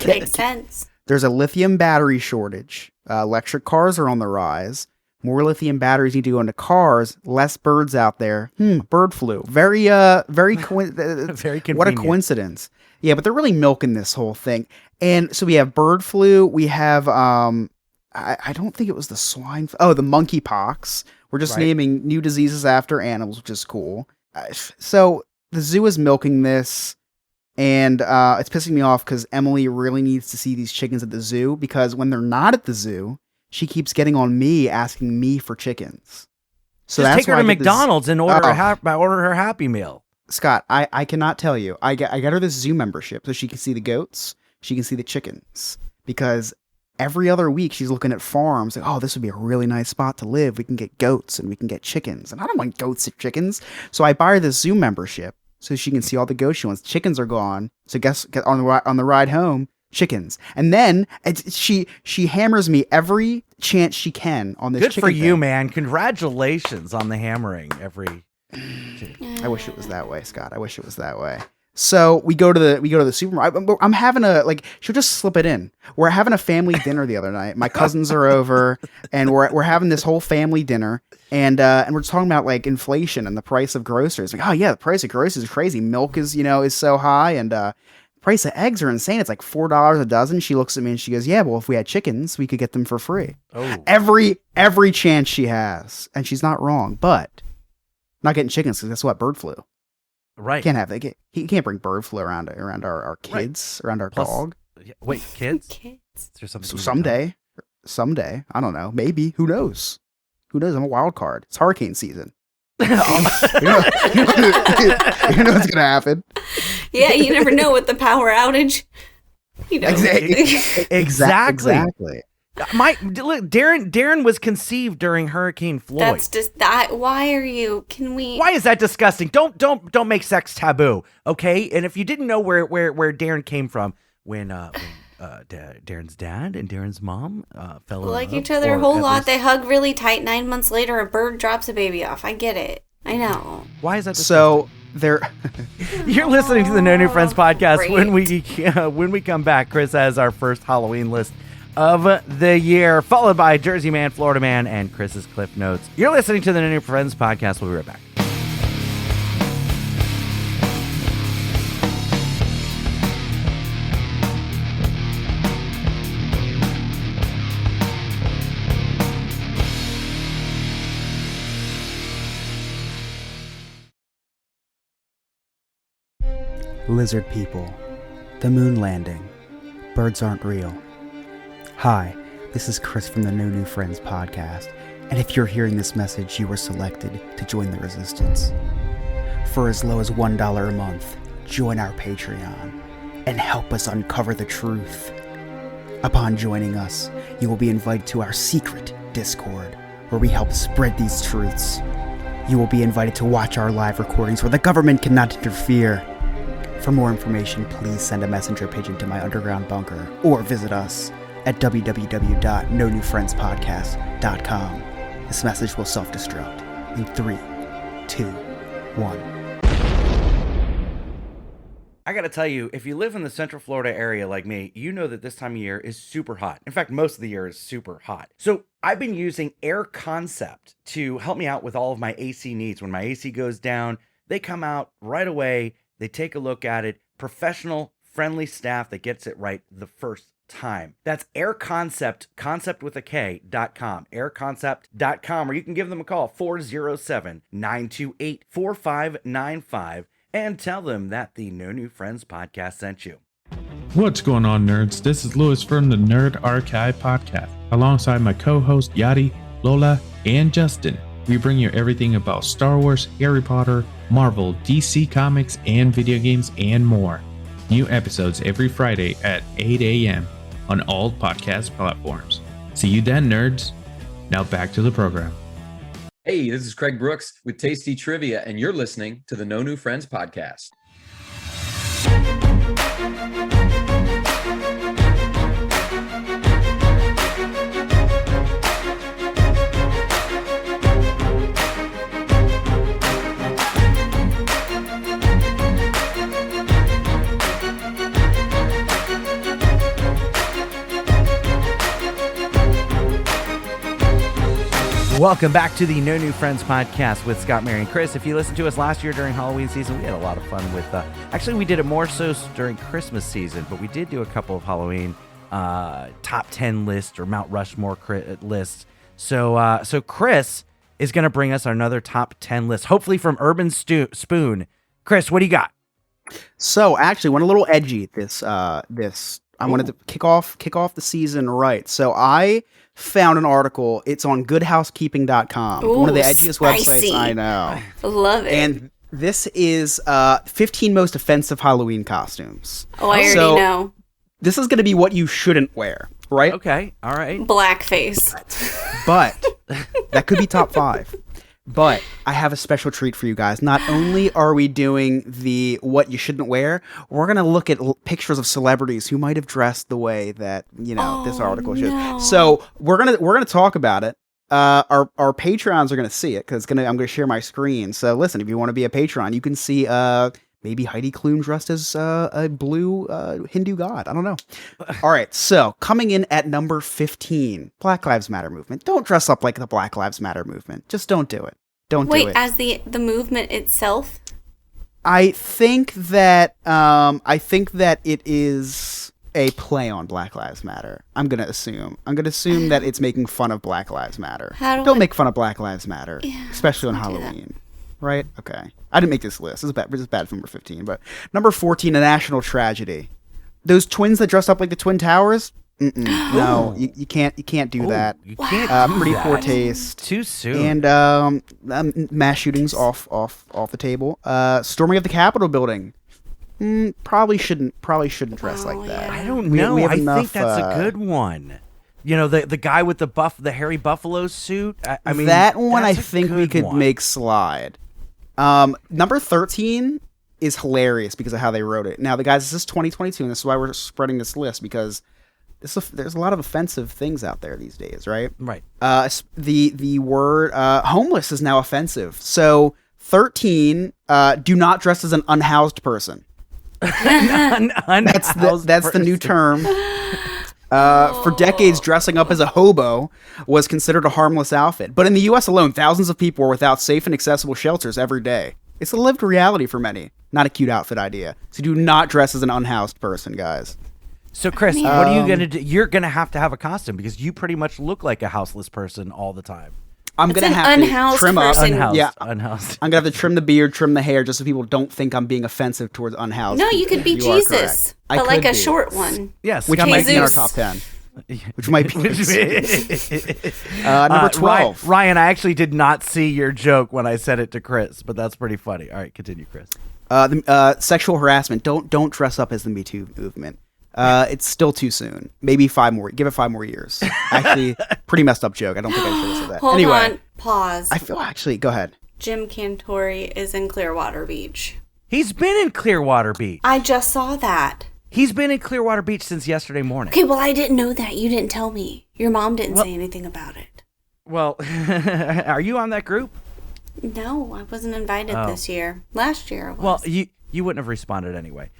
Makes sense. There's a lithium battery shortage. Electric cars are on the rise. More lithium batteries need to go into cars. Less birds out there. Bird flu. Very Very what a convenient. coincidence. Yeah, but they're really milking this whole thing. And so we have bird flu. We have I don't think it was the swine. The monkeypox. We're just Right. naming new diseases after animals, which is cool. So the zoo is milking this, and it's pissing me off because Emily really needs to see these chickens at the zoo, because when they're not at the zoo, she keeps getting on me, asking me for chickens. So Just that's take her why to I get this- McDonald's and order Oh. order her Happy Meal. Scott, I cannot tell you. I got her this zoo membership so she can see the goats, she can see the chickens, because every other week she's looking at farms like, oh, this would be a really nice spot to live. We can get goats and we can get chickens, and I don't want goats and chickens. So I buy her this zoo membership so she can see all the goats she wants. Chickens are gone, so guess on the ride home, chickens, and then she hammers me every chance she can on this. Good chicken for you, thing. man. Congratulations on the hammering every. I wish it was that way, Scott. I wish it was that way. So we go to the supermarket. I'm having she'll just slip it in. We're having a family dinner the other night. My cousins are over, and we're having this whole family dinner, and we're talking about like inflation and the price of groceries. Like, oh yeah, the price of groceries is crazy. Milk is is so high, and price of eggs are insane. It's like $4 a dozen. She looks at me and she goes, yeah, well, if we had chickens, we could get them for free. Oh, Every chance she has, and she's not wrong, but not getting chickens because guess what? Bird flu. right. Can't have that. He can't bring bird flu around our kids, around our Plus- dog. Yeah, wait, kids? Kids. Is there something So you can tell? someday, I don't know. Maybe. Who knows? Who knows? I'm a wild card. It's hurricane season. You know what's gonna happen. Yeah, you never know with the power outage. Exactly. Exactly. Look, Darren was conceived during Hurricane Floyd. That's just that. Why are you? Can we? Why is that disgusting? Don't make sex taboo, okay? And if you didn't know where Darren came from, when Darren's dad and Darren's mom fell in Like love, each other a or whole at lot. least- They hug really tight. 9 months later, a bird drops a baby off. I get it. I know. Why is that? So they're You're listening to the No New Friends podcast. Great. When we come back, Chris has our first Halloween list of the year, followed by Jersey Man, Florida Man, and Chris's Cliff Notes. You're listening to the No New Friends podcast. We'll be right back. lizard people, the moon landing, birds aren't real. Hi, this is Chris from the No New Friends podcast, and if you're hearing this message, you were selected to join the resistance. For as low as $1 a month, join our Patreon and help us uncover the truth. Upon joining us, you will be invited to our secret Discord, where we help spread these truths. You will be invited to watch our live recordings where the government cannot interfere. For more information, please send a messenger pigeon to my underground bunker or visit us at www.nonewfriendspodcast.com. This message will self-destruct in 3, 2, 1. I got to tell you, if you live in the Central Florida area like me, you know that this time of year is super hot. In fact, most of the year is super hot. So I've been using Air Concept to help me out with all of my AC needs. When my AC goes down, they come out right away. They take a look at it. Professional, friendly staff that gets it right the first time. That's Air Concept, concept with a K.com, airconcept.com, or you can give them a call, 407-928-4595. And tell them that the No New Friends podcast sent you. What's going on, nerds? This is Louis from the Nerd Archive podcast, alongside my co-host Yadi, Lola, and Justin. We bring you everything about Star Wars, Harry Potter, Marvel, DC Comics, and video games, and more. New episodes every Friday at 8 a.m. on all podcast platforms. See you then, nerds. Now back to the program. Hey, this is Craig Brooks with Tasty Trivia, and you're listening to the No New Friends podcast. Welcome back to the No New Friends podcast with Scott, Mary, and Chris. If you listened to us last year during Halloween season, we had a lot of fun with, actually we did it more so during Christmas season, but we did do a couple of Halloween top 10 lists or Mount Rushmore lists. So Chris is going to bring us another top 10 list, hopefully from Urban Spoon. Chris, what do you got? So actually, went a little edgy this. I wanted to kick off the season right. So I found an article. It's on goodhousekeeping.com. Ooh, one of the edgiest spicy. websites I know. Love it. And this is 15 most offensive Halloween costumes. Oh, I already know. This is going to be what you shouldn't wear, right? Okay, all right. Blackface. But that could be top 5. But I have a special treat for you guys. Not only are we doing the what you shouldn't wear, we're going to look at pictures of celebrities who might have dressed the way that, this article should. No. So we're going to talk about it. Our Patreons are going to see it because I'm going to share my screen. So listen, if you want to be a Patreon, you can see maybe Heidi Klum dressed as a blue Hindu god. I don't know. All right. So coming in at number 15, Black Lives Matter movement. Don't dress up like the Black Lives Matter movement. Just don't do it. Don't do it. Wait, as the movement itself? I think that it is a play on Black Lives Matter. I'm gonna assume that it's making fun of Black Lives Matter. Don't make fun of Black Lives Matter, especially on Halloween. Right? Okay. I didn't make this list. This is bad for number 15. But number 14, a national tragedy. Those twins that dressed up like the Twin Towers. No, you can't do that. You can't. Pretty poor taste. Too soon. And mass shootings off the table. Storming of the Capitol building. Probably shouldn't dress like that. I don't We know. have I enough, think that's a good one. You know, the guy with the hairy buffalo suit. I mean, that one I that's a think we good could one. make slide. Number 13 is hilarious because of how they wrote it. Now, the guys, this is 2022, and this is why we're spreading this list because there's a lot of offensive things out there these days, right? Right. The word homeless is now offensive. So 13, do not dress as an unhoused person. That's the new term. For decades, dressing up as a hobo was considered a harmless outfit. But in the U.S. alone, thousands of people are without safe and accessible shelters every day. It's a lived reality for many, not a cute outfit idea. So do not dress as an unhoused person, guys. So, Chris, what are you going to do? You're going to have a costume because you pretty much look like a houseless person all the time. I'm going to have to trim up. Unhoused. Yeah, unhoused. I'm going to have to trim the beard, trim the hair, just so people don't think I'm being offensive towards unhoused No, people. you could be You are Jesus, correct. I but like could a be. short one. Yes. Which Scott might be in our Jesus. top 10. Which might be number 12. Ryan, I actually did not see your joke when I said it to Chris, but that's pretty funny. All right, continue, Chris. Sexual harassment. Don't dress up as the Me Too movement. It's still too soon. Maybe 5 more. Give it 5 more years. Actually, pretty messed up joke. I don't think I should have said that. Hold anyway, on. Pause. I feel go ahead. Jim Cantori is in Clearwater Beach. He's been in Clearwater Beach. I just saw that. He's been in Clearwater Beach since yesterday morning. Okay, well, I didn't know that. You didn't tell me. Your mom didn't say anything about it. Well, are you on that group? No, I wasn't invited this year. Last year I was. Well, you wouldn't have responded anyway.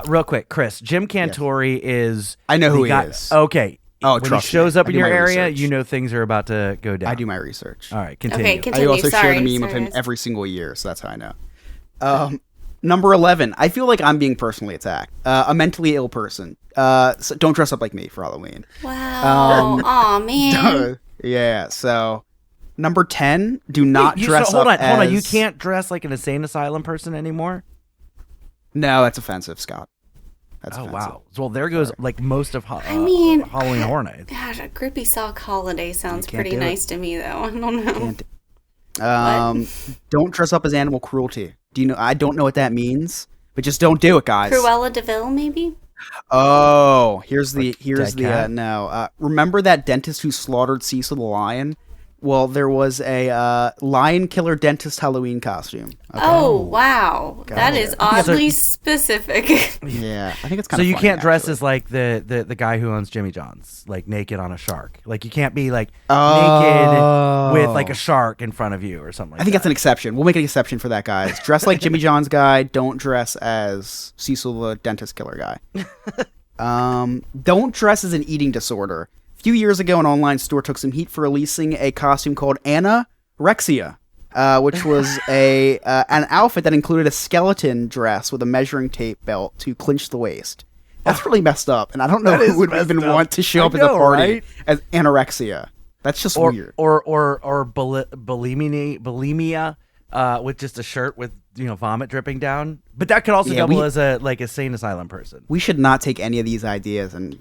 Real quick, Chris, Jim Cantori is... I know who he guy, is. Okay. Oh, when trust he shows me. up I in do your my area, research. you know things are about to go down. I do my research. All right, continue. Okay, continue. I also share Sorry, the meme of him sorry. every single year, so that's how I know. Number 11. I feel like I'm being personally attacked. A mentally ill person. So don't dress up like me for Halloween. Wow. Aw, man. Yeah, so... Number 10, do not dress hold up on. as... You can't dress like an insane asylum person anymore? No, that's offensive, Scott. That's offensive. Wow. Well, there goes like most of mean, Halloween Horror Nights. Gosh, a Grippy Sock holiday sounds can't pretty do it. nice to me, though. I don't know. Don't dress up as animal cruelty. Do you know? I don't know what that means, but just don't do it, guys. Cruella de Vil, maybe? Oh, here's the dead cat? no. Remember that dentist who slaughtered Cecil the lion? Well, there was a lion killer dentist Halloween costume. Okay. Oh, wow. That is oddly So- specific. Yeah, I think it's kind So of you funny, can't dress actually. as like the guy who owns Jimmy John's, like naked on a shark. Like you can't be like Oh. naked with like a shark in front of you or something like I think that. that's an exception. We'll make an exception for that, guys. Dress like Jimmy John's guy. Don't dress as Cecil the dentist killer guy. Don't dress as an eating disorder. A few years ago, an online store took some heat for releasing a costume called Anorexia, which was an outfit that included a skeleton dress with a measuring tape belt to clinch the waist. That's really messed up, and I don't know That who is would messed even up. want to show I up at the know, party right? as anorexia. That's just weird. Or bulimia with just a shirt with vomit dripping down. But that could also Yeah, double we- as a sane asylum person. We should not take any of these ideas and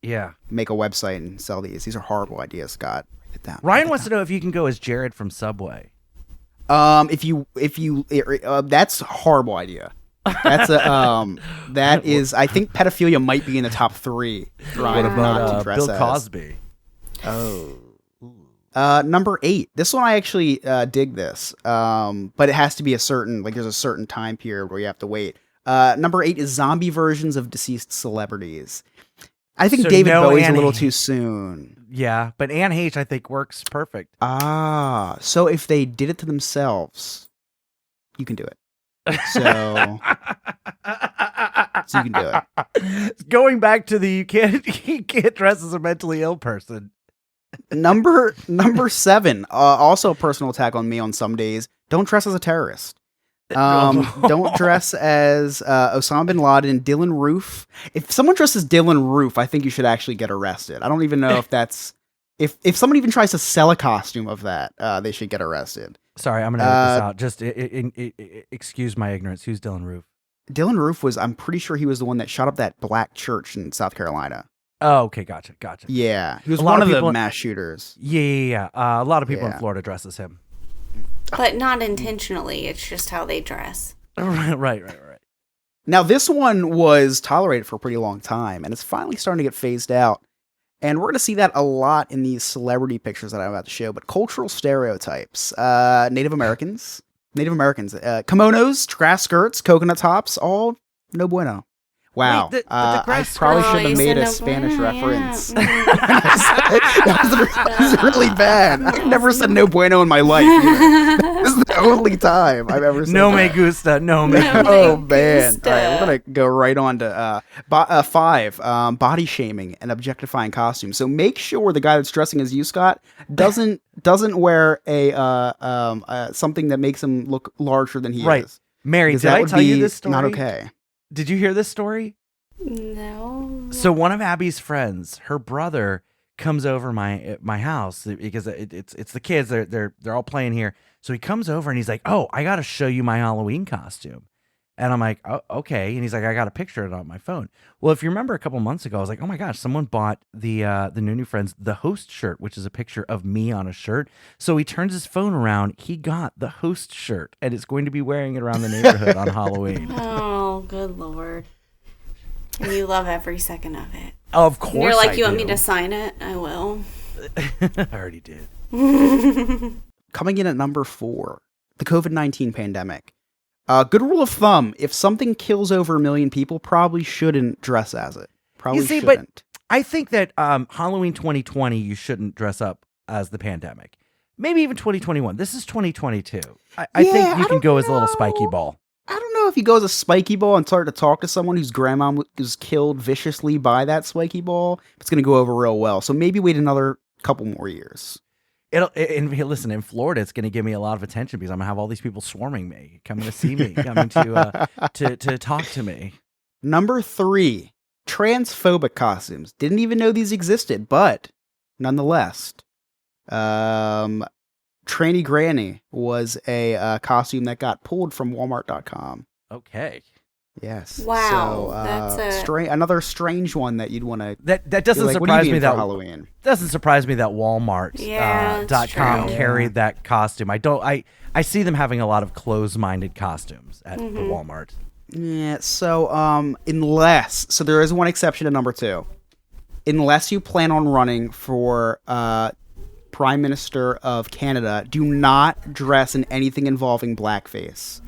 Yeah. make a website and sell these. These are horrible ideas, Scott. Write it down. Ryan wants to know if you can go as Jared from Subway. If you that's a horrible idea. That's that is. I think pedophilia might be in the top 3. Ryan, What not about, to dress Bill as. Cosby? Number 8. This one I actually dig this. But it has to be a certain there's a certain time period where you have to wait. Number 8 is zombie versions of deceased celebrities. I think So David no Bowie's a Anne little H- too soon. Yeah, but Anne H I think works perfect. So if they did it to themselves, you can do it. So you can do it. Going back to the you can't dress as a mentally ill person. Number 7, also a personal attack on me on some days. Don't dress as a terrorist. Don't dress as Osama bin Laden, Dylan Roof. If someone dresses Dylan Roof, I think you should actually get arrested. I don't even know if that's if someone even tries to sell a costume of that, they should get arrested. Sorry, I'm gonna edit this out. Just excuse my ignorance. Who's Dylan Roof? Dylan Roof I'm pretty sure he was the one that shot up that black church in South Carolina. Oh, okay, gotcha. Yeah, he was A lot one of of the people- mass shooters. Yeah. A lot of people in Yeah. Florida dress as him. But not intentionally. It's just how they dress. Right. Now, this one was tolerated for a pretty long time, and it's finally starting to get phased out. And we're going to see that a lot in these celebrity pictures that I'm about to show. But cultural stereotypes. Native Americans, kimonos, grass skirts, coconut tops, all no bueno. Wow. Wait, the I grass probably skirt- shouldn't have Oh, you made said a no Spanish bueno, reference. yeah. That was really bad. I've never said no bueno in my life. Either. This is the only time I've ever said No that. me gusta. No me. No. Oh me man! gusta. All right, we're gonna go right on to 5. Body shaming and objectifying costumes. So make sure the guy that's dressing as you, Scott, doesn't wear a something that makes him look larger than he Right. is. Mary, Because did that I would tell you be this story? Not okay. Did you hear this story? No. So one of Abby's friends, her brother, comes over my house because it's the kids. They're all playing here. So he comes over and he's like, "Oh, I got to show you my Halloween costume." And I'm like, "Oh, okay." And he's like, "I got a picture of it on my phone." Well, if you remember a couple months ago, I was like, "Oh my gosh, someone bought the New Friends the host shirt, which is a picture of me on a shirt." So he turns his phone around. He got the host shirt and is going to be wearing it around the neighborhood on Halloween. Oh, good lord. And you love every second of it. Of course, And you're like, I you want do. me to sign it? I will. I already did. Coming in at number 4, the COVID-19 pandemic. Good rule of thumb: if something kills over 1 million people, probably shouldn't dress as it. Probably see, but- shouldn't. I think that Halloween 2020, you shouldn't dress up as the pandemic. Maybe even 2021. This is 2022. I Yeah, think you I can don't go as a little spiky know. ball. I don't know if you go as a spiky ball and start to talk to someone whose grandma was killed viciously by that spiky ball. It's going to go over real well. So maybe wait another couple more years. Listen, in Florida, it's going to give me a lot of attention because I'm going to have all these people swarming me, coming to see me, coming to talk to me. Number 3, transphobic costumes. Didn't even know these existed, but nonetheless, Tranny Granny was a costume that got pulled from Walmart.com. Okay. Yes. Wow, So, that's a- another strange one that you'd want to. That doesn't like, surprise me for that Halloween. doesn't surprise me that Walmart Yeah, that's .com true. carried that costume. I see them having a lot of closed-minded costumes at the Walmart. Yeah. So unless there is one exception to number 2, unless you plan on running for Prime Minister of Canada, do not dress in anything involving blackface.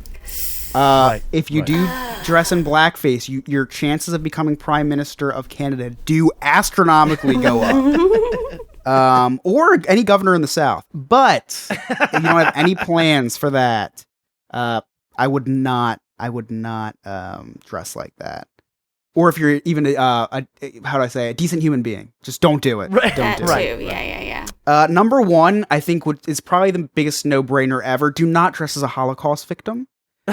If you do dress in blackface, your chances of becoming Prime Minister of Canada do astronomically go up. Or any governor in the South. But if you don't have any plans for that, I would not dress like that. Or if you're even a decent human being, just don't do it. Right. Don't do That it. too. Yeah. Number 1, I think is probably the biggest no-brainer ever. Do not dress as a Holocaust victim.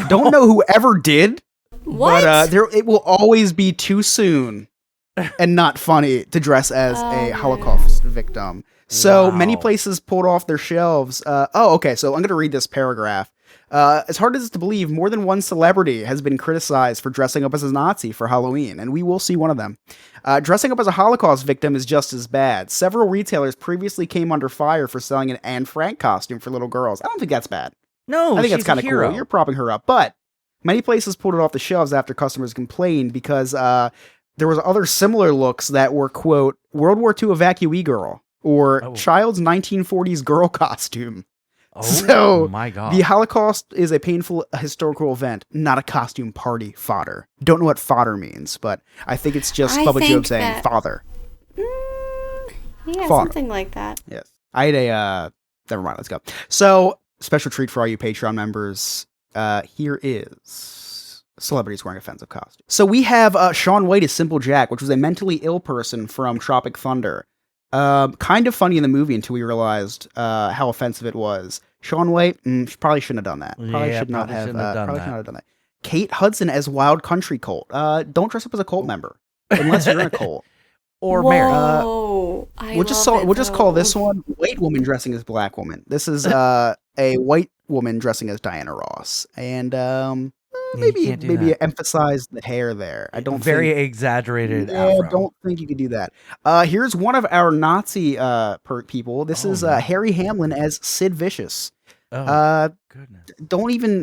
Don't know who ever did, What? but it will always be too soon and not funny to dress as a Holocaust victim. So many places pulled off their shelves. Okay, so I'm going to read this paragraph. As hard as it's to believe, more than one celebrity has been criticized for dressing up as a Nazi for Halloween, and we will see one of them. Dressing up as a Holocaust victim is just as bad. Several retailers previously came under fire for selling an Anne Frank costume for little girls. I don't think that's bad. No, I think she's that's kind of cool. You're propping her up. But many places pulled it off the shelves after customers complained because there was other similar looks that were, quote, World War II evacuee girl or child's 1940s girl costume. Oh, So my God. the Holocaust is a painful historical event, not a costume party fodder. Don't know what fodder means, but I think it's just I Public think Job saying that- father. Yeah, Fodder. something like that. Yes. I had never mind, let's go. So, special treat for all you Patreon members. Here is celebrities wearing offensive costumes. So we have Shaun White as Simple Jack, which was a mentally ill person from Tropic Thunder. Kind of funny in the movie until we realized how offensive it was. Shaun White, probably shouldn't have done that. Probably should not have done that. Kate Hudson as Wild Country Colt. Don't dress up as a cult member unless you're in a cult. Or Mary. Whoa, We'll just call this one White Woman Dressing as Black Woman. This is a white woman dressing as Diana Ross, and maybe emphasize the hair there. I don't Very think, exaggerated Yeah, afro. I don't think you could do that. Here's one of our Nazi people. This is Harry Hamlin as Sid Vicious. Goodness. Don't even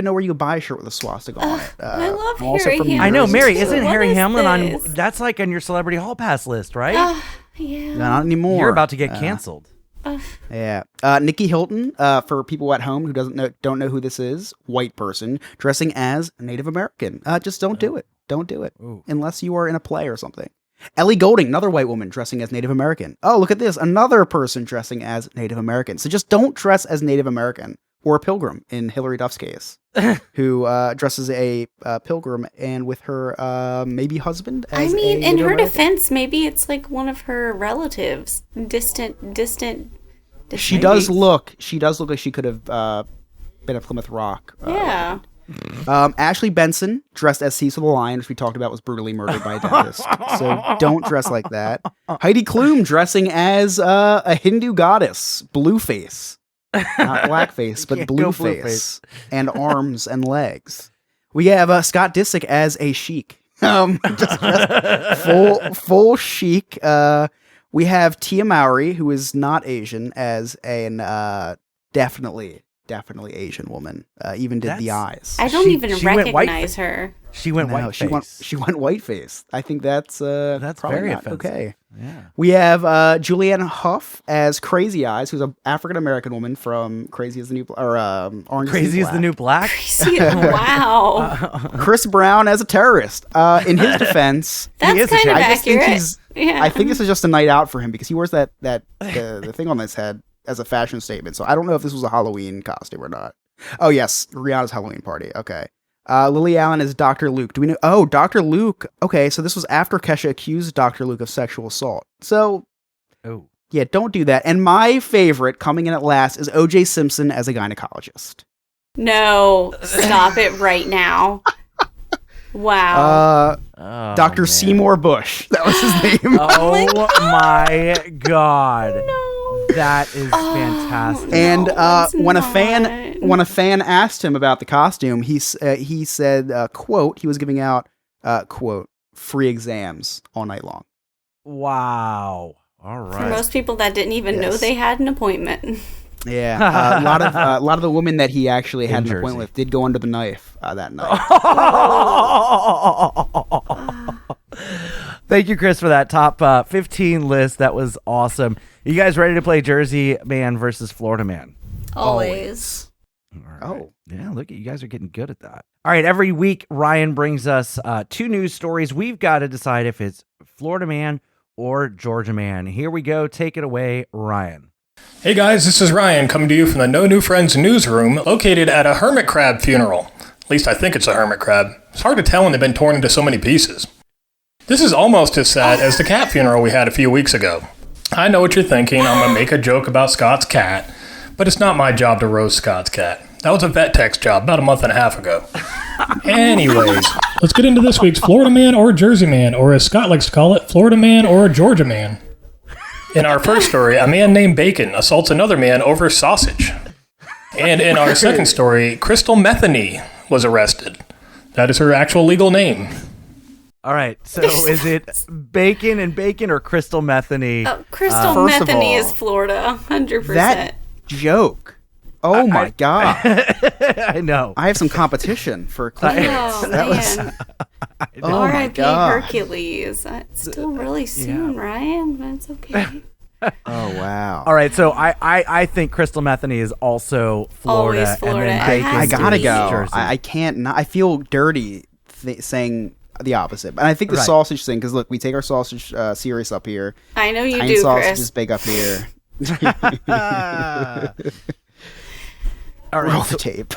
know where you could buy a shirt with a swastika on it. I love I'm also Harry from New Hamlin. I know, Jersey, Mary. so- Isn't What Harry is Hamlin this? on? That's like on your celebrity hall pass list, right? Yeah. Not anymore. You're about to get canceled. Yeah. Nikki Hilton, for people at home who don't know who this is, white person dressing as a Native American. Just don't do it. Don't do it. Ooh. Unless you are in a play or something. Ellie Goulding, another white woman dressing as Native American. Oh, look at this. Another person dressing as Native American. So just don't dress as Native American or a pilgrim in Hillary Duff's case, who dresses a pilgrim and with her maybe husband as I mean, a in Native her American. defense, maybe it's like one of her relatives, distant. She does look like she could have been a Plymouth Rock. Yeah. Ashley Benson, dressed as Cecil the Lion, which we talked about, was brutally murdered by a dentist. So don't dress like that. Heidi Klum dressing as a Hindu goddess, Blueface. Not blackface, but Can't go Blueface. And arms and legs. We have Scott Disick as a sheik. Just full chic. We have Tia Mowry, who is not Asian, as an definitely Asian woman. Even did the eyes. I don't even she went recognize her. She went No, whiteface. she went whiteface. I think that's probably very not offensive. okay. Yeah. We have Julianne Hough as Crazy Eyes, who's an African American woman from Crazy as the New Orange Crazy is is the New Black. Wow. Chris Brown as a terrorist. In his defense, That's is a kind of I just think accurate. I think this is just a night out for him because he wears the thing on his head as a fashion statement. So I don't know if this was a Halloween costume or not. Oh yes, Rihanna's Halloween party. Okay. Lily Allen is Dr. Luke. Do we know? Oh, Dr. Luke. Okay, so this was after Kesha accused Dr. Luke of sexual assault. So, yeah, don't do that. And my favorite, coming in at last, is O.J. Simpson as a gynecologist. No, stop it right now. Wow. Dr. Seymour Bush. That was his name. Oh my God. That is fantastic. And No, it's when a not. fan when a fan asked him about the costume, he said, quote, he was giving out, quote, free exams all night long. Wow. All For right. most people that didn't even know Yes. they had an appointment. Yeah, a lot of the women that he actually had In an appointment Jersey. with did go under the knife that night. Thank you, Chris, for that top 15 list. That was awesome. You guys ready to play Jersey Man versus Florida Man? Always. All right. Oh. Yeah, look, you guys are getting good at that. All right, every week, Ryan brings us 2 news stories. We've got to decide if it's Florida Man or Georgia Man. Here we go. Take it away, Ryan. Hey guys, this is Ryan coming to you from the No New Friends newsroom located at a hermit crab funeral. At least I think it's a hermit crab. It's hard to tell when they've been torn into so many pieces. This is almost as sad as the cat funeral we had a few weeks ago. I know what you're thinking. I'm going to make a joke about Scott's cat, but it's not my job to roast Scott's cat. That was a vet tech's job about a month and a half ago. Anyways, let's get into this week's Florida Man or Jersey Man, or as Scott likes to call it, Florida Man or Georgia Man. In our first story, a man named Bacon assaults another man over sausage. And in our second story, Crystal Metheny was arrested. That is her actual legal name. All right, so is it Bacon and Bacon or Crystal Metheny? Crystal First of Metheny all, is Florida, 100%. That joke. Oh my God. I know. I have some competition for claims. Oh, That was- man. oh my R.I.P. God. Hercules. It's still really soon, Ryan, but it's okay. Oh wow. All right, so I think Crystal Metheny is also Florida. Always Florida. And then It Bacon has I to gotta be. go. Jersey. I can't. Not, I feel dirty saying the opposite. But I think the Right. sausage thing, because look, we take our sausage serious up here. I know you Tiny do, sausage Chris. is big up here. All right, Roll so the tape.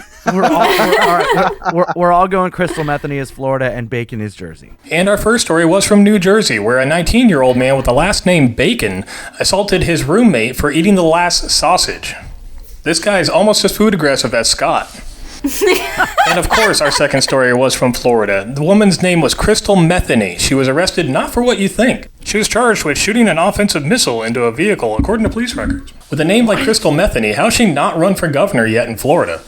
we're all going Crystal Metheny is Florida and Bacon is Jersey. And our first story was from New Jersey, where a 19-year-old man with the last name Bacon assaulted his roommate for eating the last sausage. This guy is almost as food aggressive as Scott. And of course, our second story was from Florida. The woman's name was Crystal Metheny. She was arrested not for what you think. She was charged with shooting an offensive missile into a vehicle, according to police records. With a name like Crystal Metheny, how's she not run for governor yet in Florida?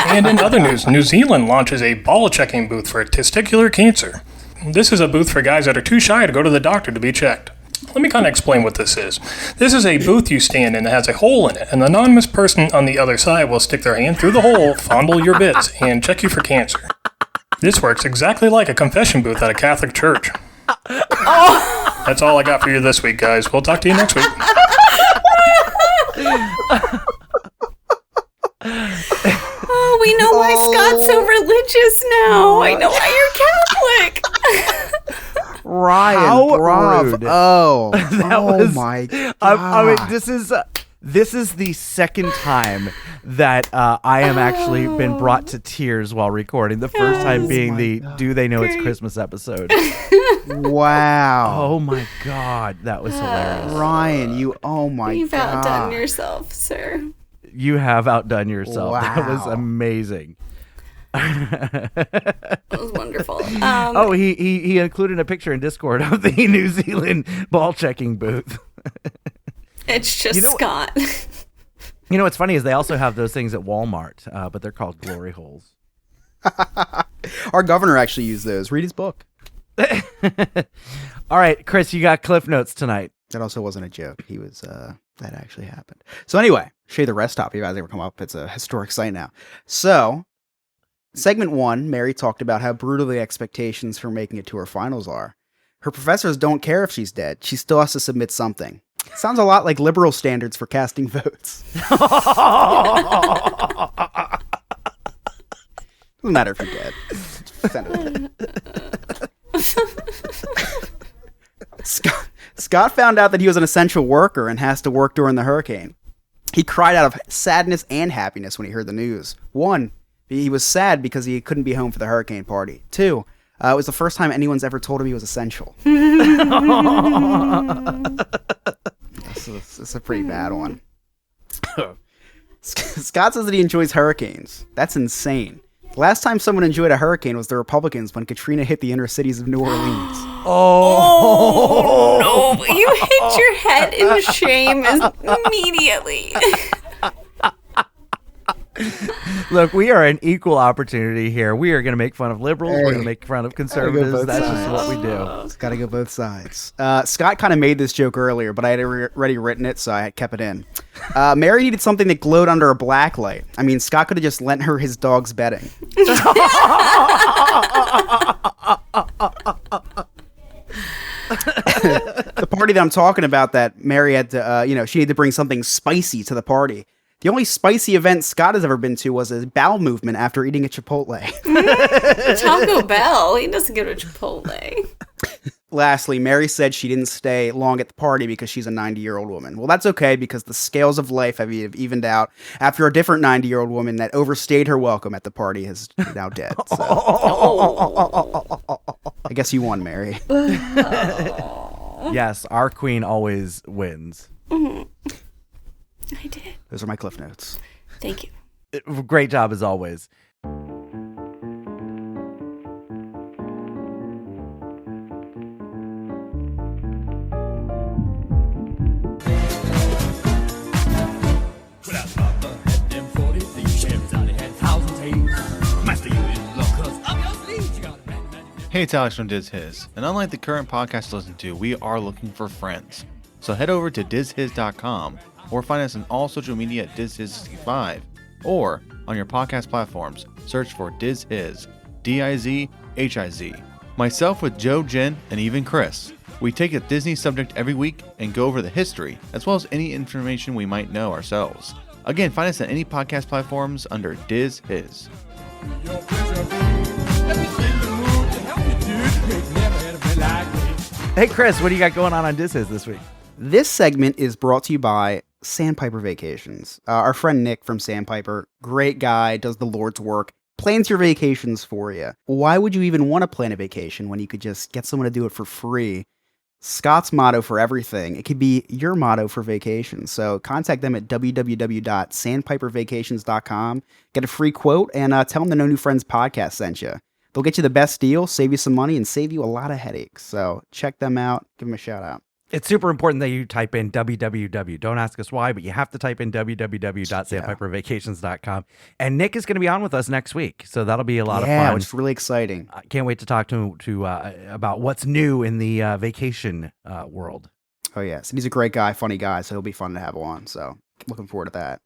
And in other news, New Zealand launches a ball checking booth for testicular cancer. This is a booth for guys that are too shy to go to the doctor to be checked. Let me kind of explain what this is. This is a booth you stand in that has a hole in it. An anonymous person on the other side will stick their hand through the hole, fondle your bits, and check you for cancer. This works exactly like a confession booth at a Catholic church. That's all I got for you this week, guys. We'll talk to you next week. Oh, we know why Scott's so religious now. I know why you're Catholic. Ryan, How bruv. rude. Oh, oh was- my God. I mean, this is the second time that I am actually been brought to tears while recording. The first time being the "Do They Know It's Christmas" episode. Wow. Oh my God, that was hilarious. Ryan, you. Oh my You've God. outdone yourself, sir. You have outdone yourself. That was Wow. amazing. That was wonderful. Oh, he included a picture in Discord of the New Zealand ball checking booth. It's just You know- Scott. You know what's funny is they also have those things at Walmart, but they're called glory holes. Our governor actually used those. Read his book. All right, Chris, you got Cliff Notes tonight. That also wasn't a joke. He was, that actually happened. So anyway, show you the rest stop. You guys ever come up? It's a historic site now. So, segment 1, Mary talked about how brutal the expectations for making it to her finals are. Her professors don't care if she's dead. She still has to submit something. Sounds a lot like liberal standards for casting votes. Doesn't matter if you're dead. Send it. Scott found out that he was an essential worker and has to work during the hurricane. He cried out of sadness and happiness when he heard the news. 1, he was sad because he couldn't be home for the hurricane party. 2, it was the first time anyone's ever told him he was essential. It's a pretty bad one. Scott says that he enjoys hurricanes. That's insane. The last time someone enjoyed a hurricane was the Republicans when Katrina hit the inner cities of New Orleans. Oh, no. You hit your head in shame immediately. Look, we are an equal opportunity here. We are going to make fun of liberals. We're going Hey. to make fun of Gotta conservatives. go both That's sides. just what we do. It's got to go both sides. Scott kind of made this joke earlier, but I had already written it, so I had kept it in. Mary needed something that glowed under a black light. I mean, Scott could have just lent her his dog's bedding. The party that I'm talking about, that Mary had to, she needed to bring something spicy to the party. The only spicy event Scott has ever been to was a bowel movement after eating a Chipotle. Taco Bell. He doesn't go to Chipotle. Lastly, Mary said she didn't stay long at the party because she's a 90-year-old woman. Well, that's okay, because the scales of life have evened out after a different 90-year-old woman that overstayed her welcome at the party is now dead. So. I guess you won, Mary. Yes, our queen always wins. I did. Those are my cliff notes. Thank you. Great job as always. Hey, it's Alex from Diz His, and unlike the current podcast to listen to, we are looking for friends. So head over to dizhiz.com or find us on all social media at dizhiz65, or on your podcast platforms, search for Diz His, D-I-Z-H-I-Z. Myself with Joe, Jen, and even Chris. We take a Disney subject every week and go over the history, as well as any information we might know ourselves. Again, find us on any podcast platforms under Diz His. Hey, Chris, what do you got going on Diz His this week? This segment is brought to you by Sandpiper Vacations. Our friend Nick from Sandpiper, great guy, does the Lord's work, plans your vacations for you. Why would you even want to plan a vacation when you could just get someone to do it for free? Scott's motto for everything. It could be your motto for vacations. So contact them at www.sandpipervacations.com. Get a free quote and tell them the No New Friends podcast sent you. They'll get you the best deal, save you some money, and save you a lot of headaches. So check them out. Give them a shout out. It's super important that you type in www. Don't ask us why, but you have to type in www.sandpipervacations.com. And Nick is going to be on with us next week, so that'll be a lot of fun. Yeah, it's really exciting. I can't wait to talk to about what's new in the vacation world. Oh, yes. And he's a great guy, funny guy, so he'll be fun to have on. So looking forward to that.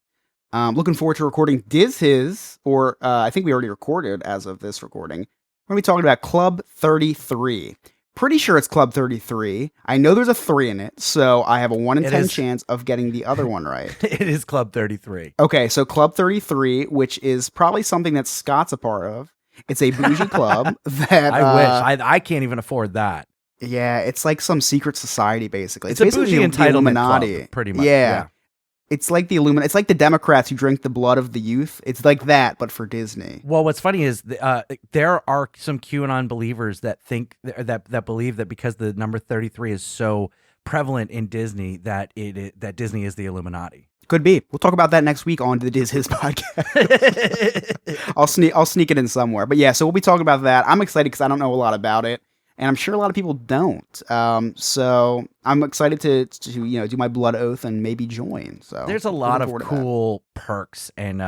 Looking forward to recording Diz His, or I think we already recorded as of this recording. We're going to be talking about Club 33. Pretty sure it's Club 33. I know there's a 3 in it, so I have a 1 in 10 chance of getting the other one right. It is Club 33. Okay, so Club 33, which is probably something that Scott's a part of. It's a bougie club that... I wish. I can't even afford that. Yeah, it's like some secret society, basically. It's a basically bougie the entitlement Illuminati. club, pretty much. Yeah. It's like the Illuminati. It's like the Democrats who drink the blood of the youth. It's like that, but for Disney. Well, what's funny is there are some QAnon believers that think that believe that because the number 33 is so prevalent in Disney that that Disney is the Illuminati. Could be. We'll talk about that next week on the Diz His podcast. I'll sneak it in somewhere. But yeah, so we'll be talking about that. I'm excited because I don't know a lot about it. And I'm sure a lot of people don't. So I'm excited to do my blood oath and maybe join. So there's a lot of cool perks and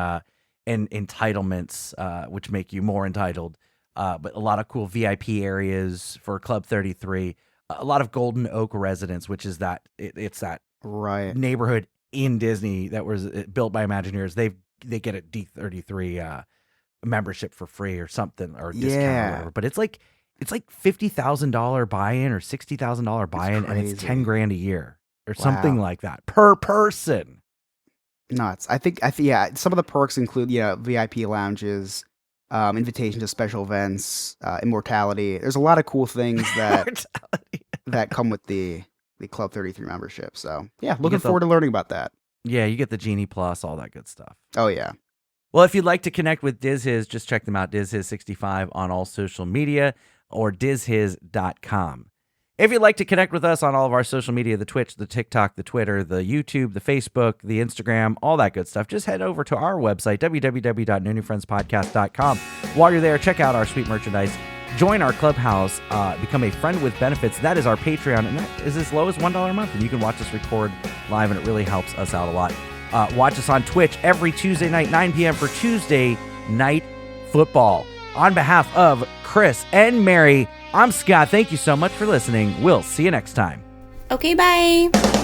entitlements, which make you more entitled. But a lot of cool VIP areas for Club 33. A lot of Golden Oak residents, which is it's that right neighborhood in Disney that was built by Imagineers. They get a D33 membership for free or something, or discount or whatever. But it's like $50,000 buy-in or $60,000 buy-in, and it's $10,000 a year or something like that per person. Nuts. I think yeah. Some of the perks include VIP lounges, invitation to special events, immortality. There's a lot of cool things that come with the Club 33 membership. So yeah, looking forward to learning about that. Yeah, you get the Genie Plus, all that good stuff. Oh yeah. Well, if you'd like to connect with Diz His, just check them out, DizHiz65 on all social media, or dizhiz.com. If you'd like to connect with us on all of our social media, the Twitch, the TikTok, the Twitter, the YouTube, the Facebook, the Instagram, all that good stuff, just head over to our website, www.nonewfriendspodcast.com. While you're there, check out our sweet merchandise. Join our clubhouse, become a friend with benefits. That is our Patreon, and that is as low as $1 a month, and you can watch us record live, and it really helps us out a lot. Watch us on Twitch every Tuesday night, 9 p.m. for Tuesday Night Football. On behalf of Chris and Mary, I'm Scott. Thank you so much for listening. We'll see you next time. Okay, bye.